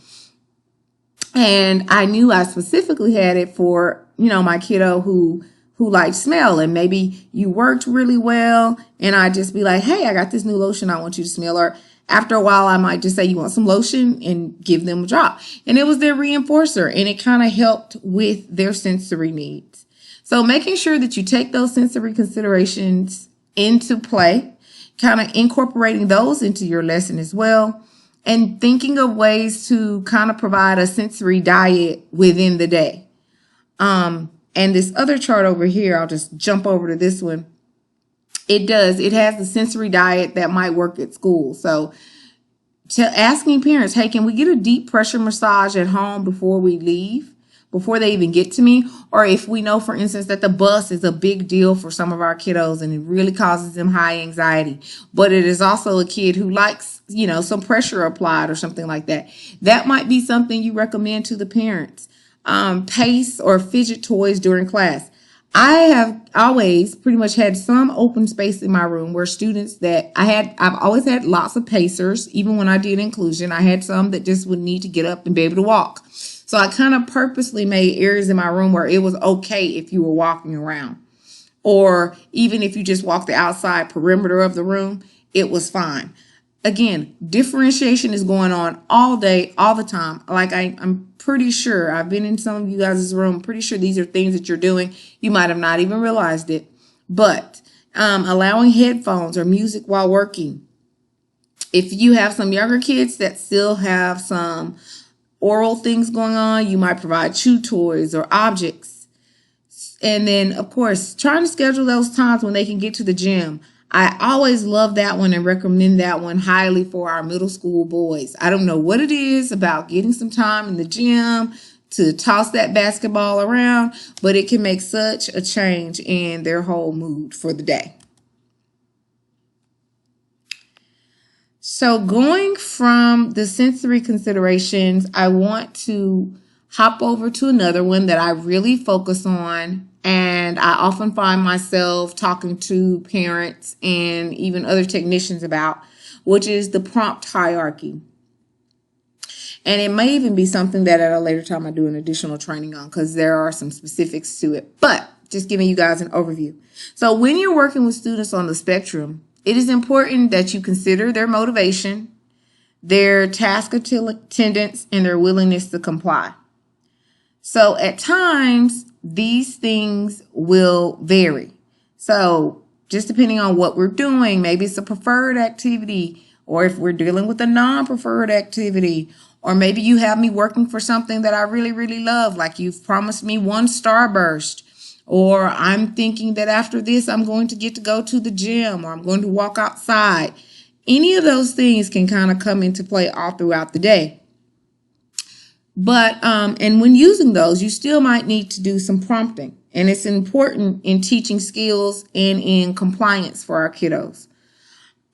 And I knew I specifically had it for, my kiddo who liked smell, and maybe you worked really well. And I'd just be like, hey, I got this new lotion I want you to smell. Or after a while, I might just say, you want some lotion, and give them a drop. And it was their reinforcer, and it kind of helped with their sensory needs. So making sure that you take those sensory considerations into play, kind of incorporating those into your lesson as well. And thinking of ways to kind of provide a sensory diet within the day. And this other chart over here, I'll just jump over to this one. It has the sensory diet that might work at school. So asking parents, hey, can we get a deep pressure massage at home before we leave? Before they even get to me? Or if we know, for instance, that the bus is a big deal for some of our kiddos and it really causes them high anxiety, but it is also a kid who likes, some pressure applied or something like that. That might be something you recommend to the parents. Pace or fidget toys during class. I have always pretty much had some open space in my room where students that I've always had lots of pacers. Even when I did inclusion, I had some that just would need to get up and be able to walk. So I kind of purposely made areas in my room where it was okay if you were walking around, or even if you just walked the outside perimeter of the room, it was fine. Again, differentiation is going on all day, all the time. Like I'm pretty sure I've been in some of you guys' room. Pretty sure these are things that you're doing. You might have not even realized it, but allowing headphones or music while working. If you have some younger kids that still have some oral things going on, you might provide chew toys or objects. And then, of course, trying to schedule those times when they can get to the gym. I always love that one and recommend that one highly for our middle school boys. I don't know what it is about getting some time in the gym to toss that basketball around, but it can make such a change in their whole mood for the day. So going from the sensory considerations, I want to hop over to another one that I really focus on, and I often find myself talking to parents and even other technicians about, which is the prompt hierarchy. And it may even be something that at a later time I do an additional training on, because there are some specifics to it, but just giving you guys an overview. So when you're working with students on the spectrum, it is important that you consider their motivation, their task attendance, and their willingness to comply. So at times, these things will vary. So just depending on what we're doing, maybe it's a preferred activity, or if we're dealing with a non-preferred activity, or maybe you have me working for something that I really, really love, like you've promised me one starburst, or I'm thinking that after this, I'm going to get to go to the gym, or I'm going to walk outside. Any of those things can kind of come into play all throughout the day. But, and when using those, you still might need to do some prompting. And it's important in teaching skills and in compliance for our kiddos.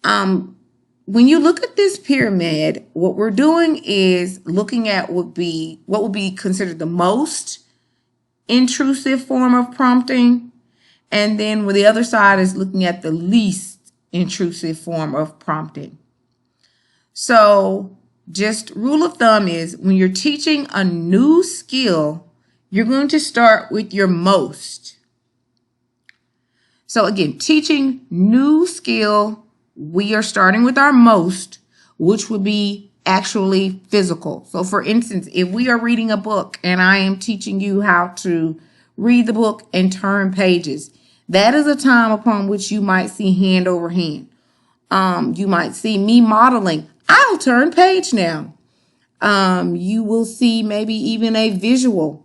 When you look at this pyramid, what we're doing is looking at what would be considered the most intrusive form of prompting. And then with the other side is looking at the least intrusive form of prompting. So just rule of thumb is when you're teaching a new skill, you're going to start with your most. So again, teaching new skill, we are starting with our most, which would be actually physical. So for instance, if we are reading a book and I am teaching you how to read the book and turn pages, that is a time upon which you might see hand over hand. You might see me modeling. I'll turn page now. You will see maybe even a visual.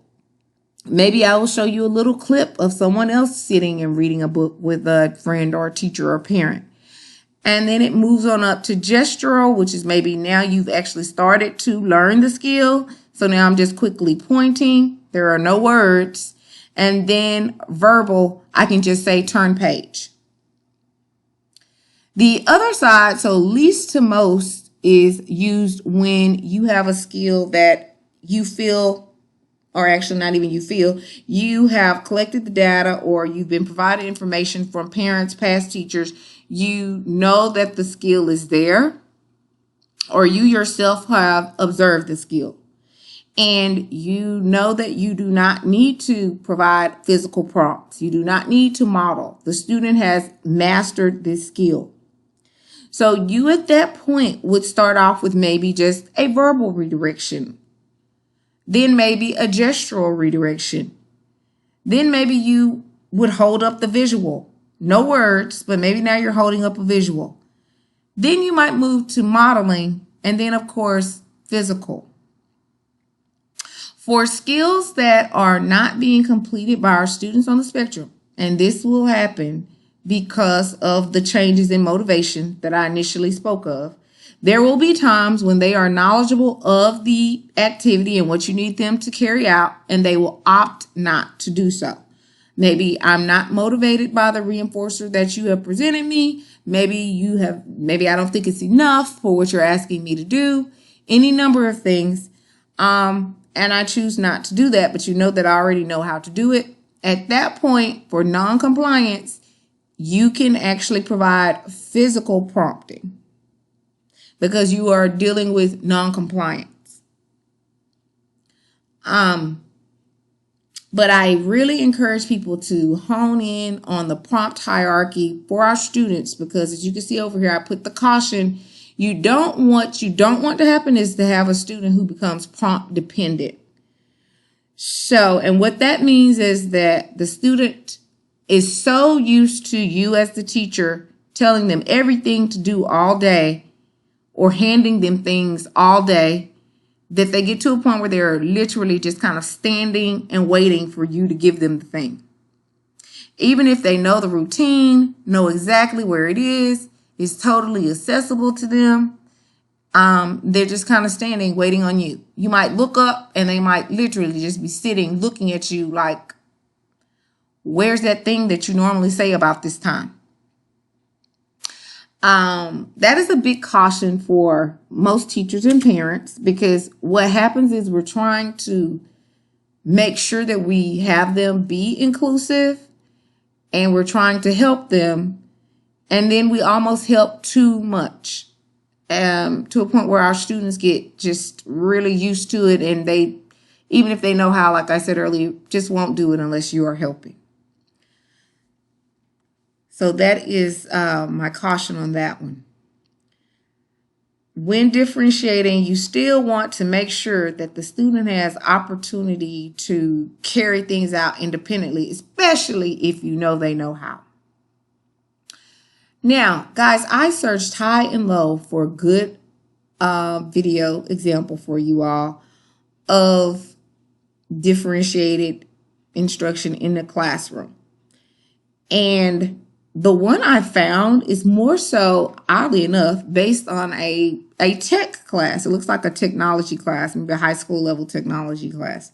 Maybe I will show you a little clip of someone else sitting and reading a book with a friend or a teacher or parent. And then it moves on up to gestural, which is maybe now you've actually started to learn the skill. So now I'm just quickly pointing. There are no words. And then verbal, I can just say turn page. The other side, so least to most, is used when you have a skill that you feel, or actually not even you feel, you have collected the data or you've been provided information from parents, past teachers. You know that the skill is there, or you yourself have observed the skill. And you know that you do not need to provide physical prompts. You do not need to model. The student has mastered this skill. So you at that point would start off with maybe just a verbal redirection. Then maybe a gestural redirection. Then maybe you would hold up the visual. No words, but maybe now you're holding up a visual. Then you might move to modeling, and then of course, physical. For skills that are not being completed by our students on the spectrum, and this will happen because of the changes in motivation that I initially spoke of, there will be times when they are knowledgeable of the activity and what you need them to carry out, and they will opt not to do so. Maybe I'm not motivated by the reinforcer that you have presented me. Maybe I don't think it's enough for what you're asking me to do. Any number of things. And I choose not to do that, but you know that I already know how to do it. At that point, for non-compliance, you can actually provide physical prompting because you are dealing with non-compliance. But I really encourage people to hone in on the prompt hierarchy for our students, because as you can see over here, I put the caution. You don't want to happen is to have a student who becomes prompt dependent. So, and what that means is that the student is so used to you as the teacher telling them everything to do all day or handing them things all day that they get to a point where they're literally just kind of standing and waiting for you to give them the thing. Even if they know the routine, know exactly where it is, it's totally accessible to them, they're just kind of standing waiting on you. You might look up and they might literally just be sitting looking at you like, where's that thing that you normally say about this time? That is a big caution for most teachers and parents, because what happens is we're trying to make sure that we have them be inclusive and we're trying to help them. And then we almost help too much, to a point where our students get just really used to it. And they, even if they know how, like I said earlier, just won't do it unless you are helping. So that is my caution on that one. When differentiating, you still want to make sure that the student has opportunity to carry things out independently, especially if you know they know how. Now, guys, I searched high and low for a good video example for you all of differentiated instruction in the classroom. And the one I found is more so, oddly enough, based on a tech class. It looks like a technology class, maybe a high school level technology class.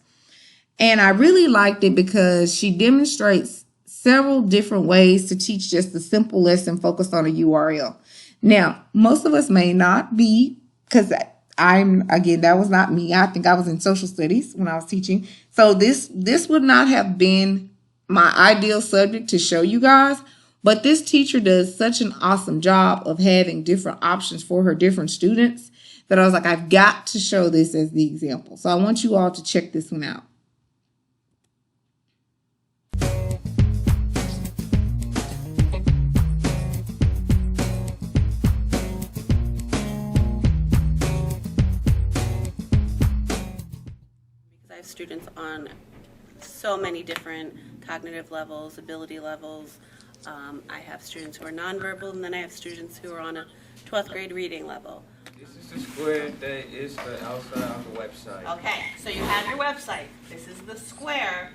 And I really liked it because she demonstrates several different ways to teach just a simple lesson focused on a URL. Now, most of us may not be, because again, that was not me. I think I was in social studies when I was teaching. So this would not have been my ideal subject to show you guys. But this teacher does such an awesome job of having different options for her different students that I was like, I've got to show this as the example. So I want you all to check this one out. Because I have students on so many different cognitive levels, ability levels. I have students who are nonverbal, and then I have students who are on a 12th grade reading level. This is the square that is the outside of the website. Okay, so you have your website. This is the square.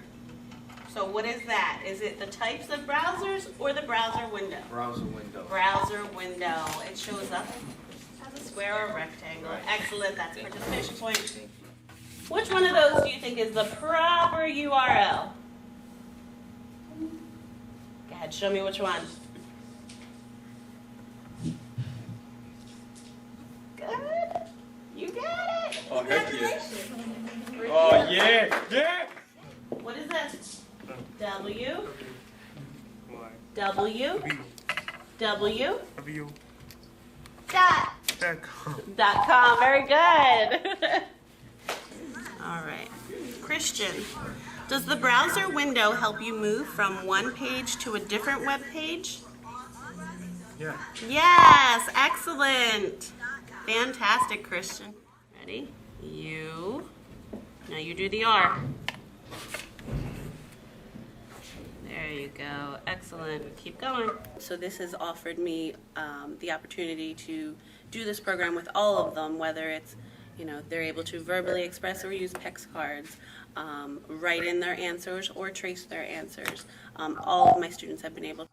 So what is that? Is it the types of browsers or the browser window? Browser window. Browser window. It shows up as a square or rectangle. Right. Excellent, that's a participation point. Which one of those do you think is the proper URL? Go ahead, show me which one. Good. You got it. Oh, heck yes. Oh, yeah. Yeah. What is this? W. Y. W. W. W. Dot. .com. .com. Very good. All right. Christian, does the browser window help you move from one page to a different web page? Yeah. Yes, excellent. Fantastic, Christian. Ready? U. Now you do the R. There you go. Excellent. Keep going. So this has offered me the opportunity to do this program with all of them, whether it's, they're able to verbally express or use PEX cards, write in their answers or trace their answers. All of my students have been able to.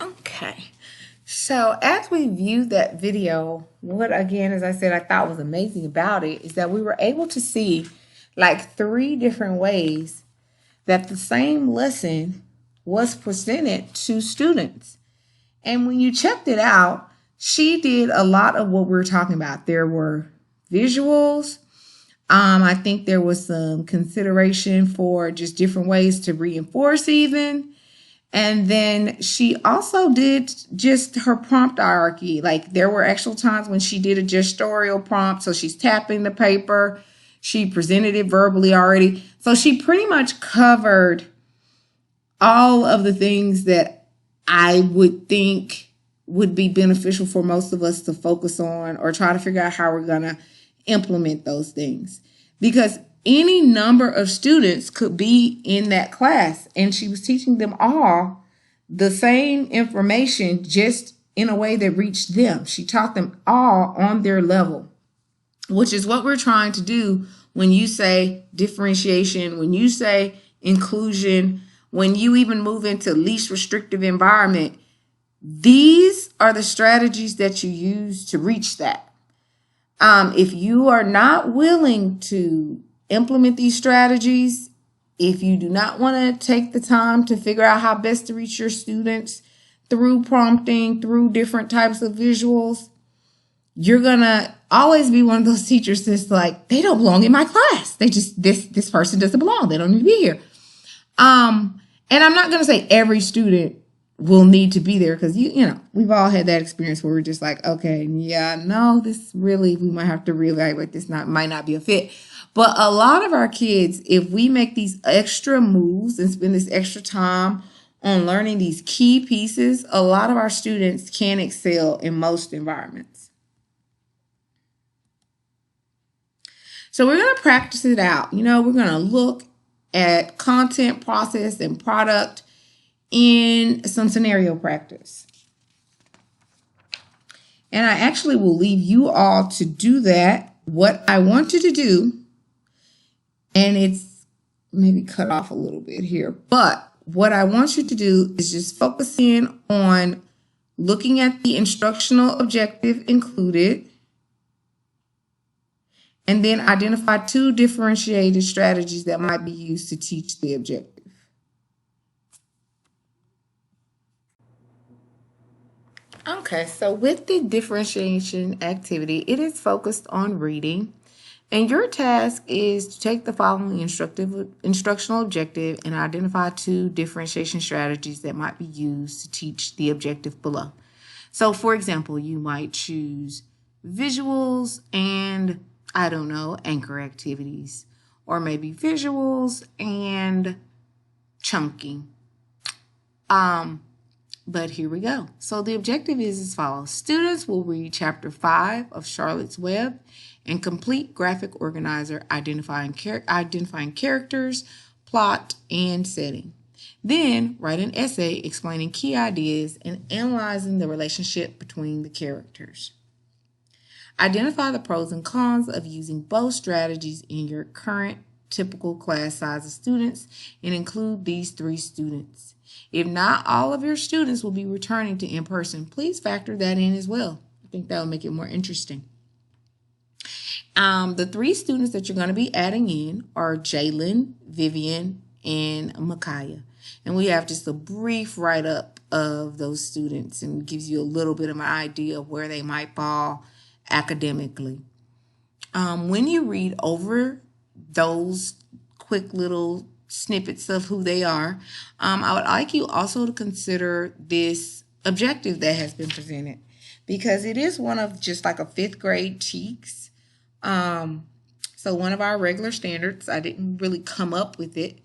Okay, so as we viewed that video, what again, as I said, I thought was amazing about it is that we were able to see like 3 different ways that the same lesson was presented to students. And when you checked it out, she did a lot of what we're talking about. There were visuals. I think there was some consideration for just different ways to reinforce even. And then she also did just her prompt hierarchy. Like there were actual times when she did a gestorial prompt. So she's tapping the paper. She presented it verbally already. So she pretty much covered all of the things that I would think would be beneficial for most of us to focus on or try to figure out how we're going to implement those things. Because any number of students could be in that class, and she was teaching them all the same information, just in a way that reached them. She taught them all on their level, which is what we're trying to do when you say differentiation, when you say inclusion, when you even move into least restrictive environment. These are the strategies that you use to reach that. If you are not willing to implement these strategies, if you do not want to take the time to figure out how best to reach your students through prompting, through different types of visuals, you're going to always be one of those teachers that's like, they don't belong in my class. They just, this person doesn't belong. They don't need to be here. And I'm not going to say every student will need to be there, because you know, we've all had that experience where we're just like, okay, yeah, no, this really, we might have to reevaluate this, might not be a fit. But a lot of our kids, if we make these extra moves and spend this extra time on learning these key pieces, a lot of our students can excel in most environments. So we're going to practice it out. You know, we're going to look at content, process, and product in some scenario practice. And I actually will leave you all to do that. What I want you to do, and it's maybe cut off a little bit here, but what I want you to do is just focus in on looking at the instructional objective included, and then identify 2 differentiated strategies that might be used to teach the objective. Okay, so with the differentiation activity, it is focused on reading. And your task is to take the following instructional objective and identify 2 differentiation strategies that might be used to teach the objective below. So, for example, you might choose visuals and, I don't know, anchor activities, or maybe visuals and chunking. But here we go. So the objective is as follows. Students will read Chapter 5 of Charlotte's Web and complete graphic organizer identifying characters, plot, and setting. Then write an essay explaining key ideas and analyzing the relationship between the characters. Identify the pros and cons of using both strategies in your current typical class size of students and include these 3 students. If not all of your students will be returning to in-person, please factor that in as well. I think that will make it more interesting. The 3 students that you're going to be adding in are Jalen, Vivian, and Micaiah. And we have just a brief write-up of those students and gives you a little bit of an idea of where they might fall academically. When you read over those quick little snippets of who they are, I would like you also to consider this objective that has been presented, because it is one of just like a 5th grade TEKS. So one of our regular standards. I didn't really come up with it,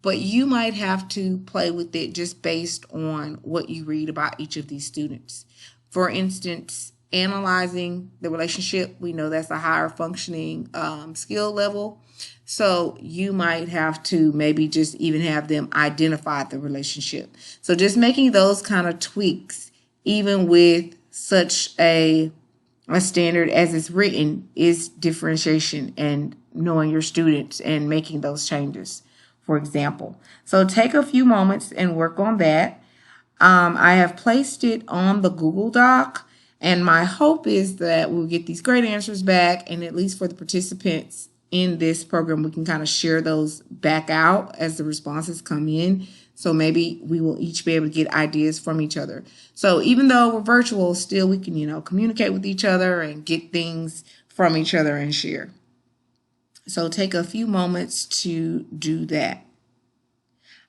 but you might have to play with it just based on what you read about each of these students. For instance, analyzing the relationship, we know that's a higher functioning skill level. So you might have to maybe just even have them identify the relationship. So just making those kind of tweaks, even with such a standard as it's written, is differentiation and knowing your students and making those changes, for example. So take a few moments and work on that. I have placed it on the Google Doc, and my hope is that we'll get these great answers back, and at least for the participants in this program, we can kind of share those back out as the responses come in. So maybe we will each be able to get ideas from each other. So even though we're virtual, still we can, communicate with each other and get things from each other and share. So take a few moments to do that.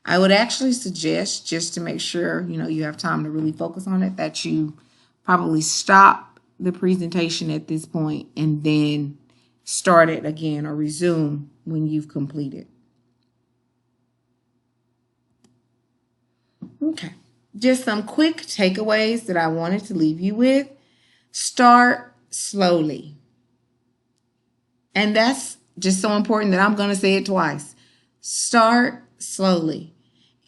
I would actually suggest, just to make sure you have time to really focus on it, that you probably stop the presentation at this point and then start it again or resume when you've completed. Okay, just some quick takeaways that I wanted to leave you with. Start slowly. And that's just so important that I'm going to say it twice. Start slowly.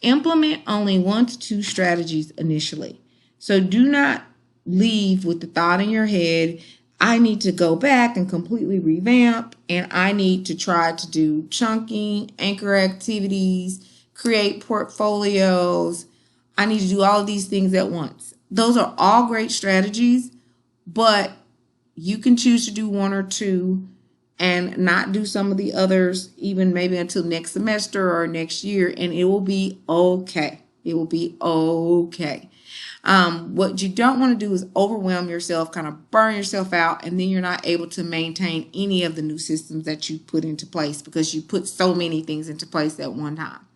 Implement only 1 to 2 strategies initially. So do not leave with the thought in your head, I need to go back and completely revamp, and I need to try to do chunking, anchor activities, create portfolios. I need to do all of these things at once. Those are all great strategies, but you can choose to do 1 or 2 and not do some of the others, even maybe until next semester or next year, and it will be okay. It will be okay. What you don't want to do is overwhelm yourself, kind of burn yourself out, and then you're not able to maintain any of the new systems that you put into place because you put so many things into place at one time.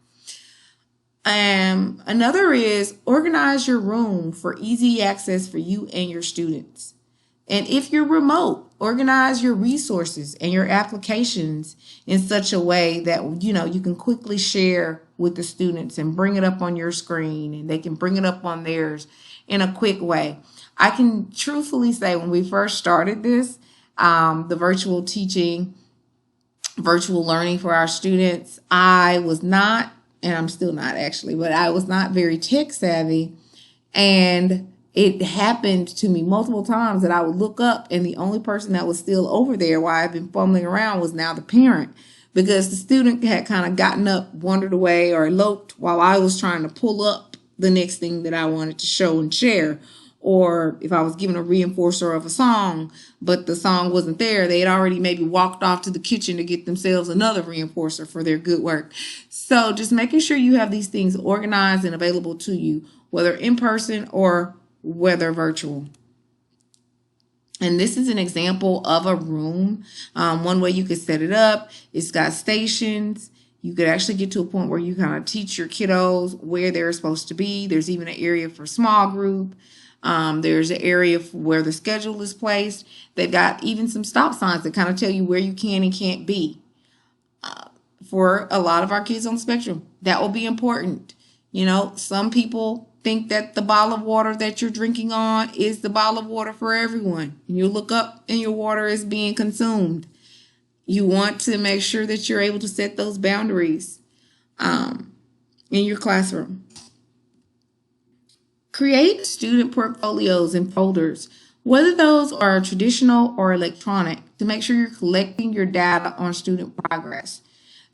Another is organize your room for easy access for you and your students. And if you're remote, organize your resources and your applications in such a way that you can quickly share with the students and bring it up on your screen, and they can bring it up on theirs in a quick way. I can truthfully say when we first started this, the virtual teaching, virtual learning for our students, I was not, and I'm still not actually, but I was not very tech savvy. And it happened to me multiple times that I would look up and the only person that was still over there while I've been fumbling around was now the parent, because the student had kind of gotten up, wandered away, or eloped while I was trying to pull up the next thing that I wanted to show and share. Or if I was given a reinforcer of a song, but the song wasn't there, they had already maybe walked off to the kitchen to get themselves another reinforcer for their good work. So just making sure you have these things organized and available to you, whether in person or whether virtual. And this is an example of a room. One way you could set it up, it's got stations. You could actually get to a point where you kind of teach your kiddos where they're supposed to be. There's even an area for small group. There's an area where the schedule is placed. They've got even some stop signs that kind of tell you where you can and can't be. For a lot of our kids on the spectrum, that will be important. Some people think that the bottle of water that you're drinking on is the bottle of water for everyone. And you look up and your water is being consumed. You want to make sure that you're able to set those boundaries in your classroom. Create student portfolios and folders, whether those are traditional or electronic, to make sure you're collecting your data on student progress.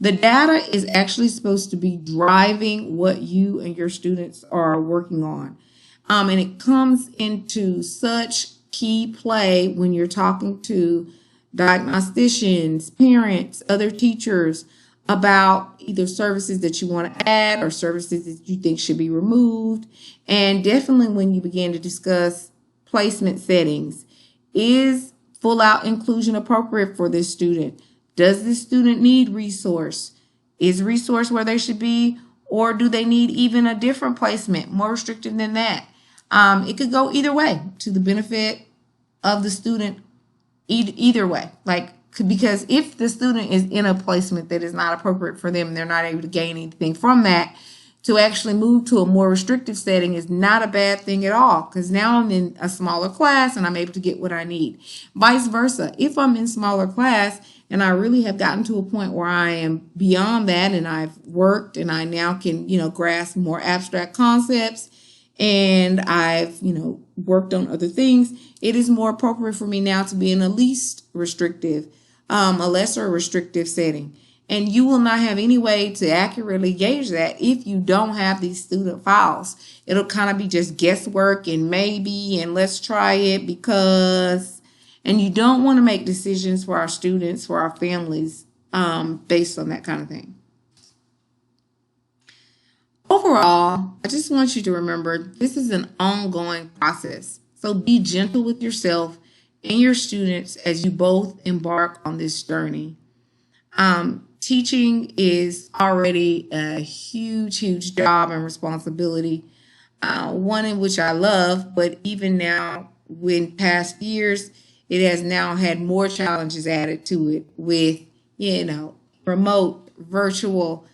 The data is actually supposed to be driving what you and your students are working on. And it comes into such key play when you're talking to diagnosticians, parents, other teachers about either services that you want to add or services that you think should be removed. And definitely when you begin to discuss placement settings, is full out inclusion appropriate for this student? Does this student need resource? Is resource where they should be? Or do they need even a different placement, more restrictive than that? It could go either way, to the benefit of the student, either way. Because if the student is in a placement that is not appropriate for them, they're not able to gain anything from that, to actually move to a more restrictive setting is not a bad thing at all, because now I'm in a smaller class and I'm able to get what I need. Vice versa, if I'm in smaller class and I really have gotten to a point where I am beyond that and I've worked and I now can, grasp more abstract concepts and I've, worked on other things, it is more appropriate for me now to be in a least restrictive, a lesser restrictive setting. And you will not have any way to accurately gauge that if you don't have these student files. It'll kind of be just guesswork and maybe and let's try it because, and you don't want to make decisions for our students, for our families, based on that kind of thing. Overall, I just want you to remember this is an ongoing process. So be gentle with yourself and your students as you both embark on this journey. Teaching is already a huge job and responsibility, one in which I love, but even now, in past years, it has now had more challenges added to it with, remote, virtual,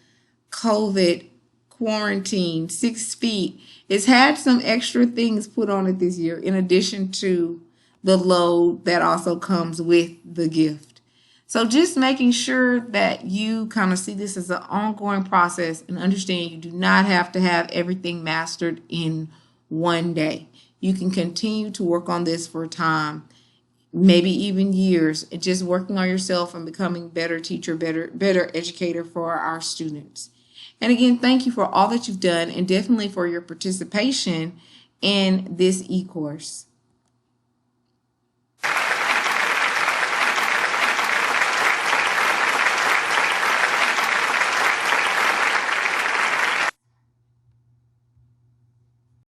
COVID, quarantine, 6 feet. It's had some extra things put on it this year, in addition to the load that also comes with the gift. So just making sure that you kind of see this as an ongoing process and understand you do not have to have everything mastered in one day. You can continue to work on this for time, maybe even years, and just working on yourself and becoming better teacher, better educator for our students. And again, thank you for all that you've done and definitely for your participation in this e-course.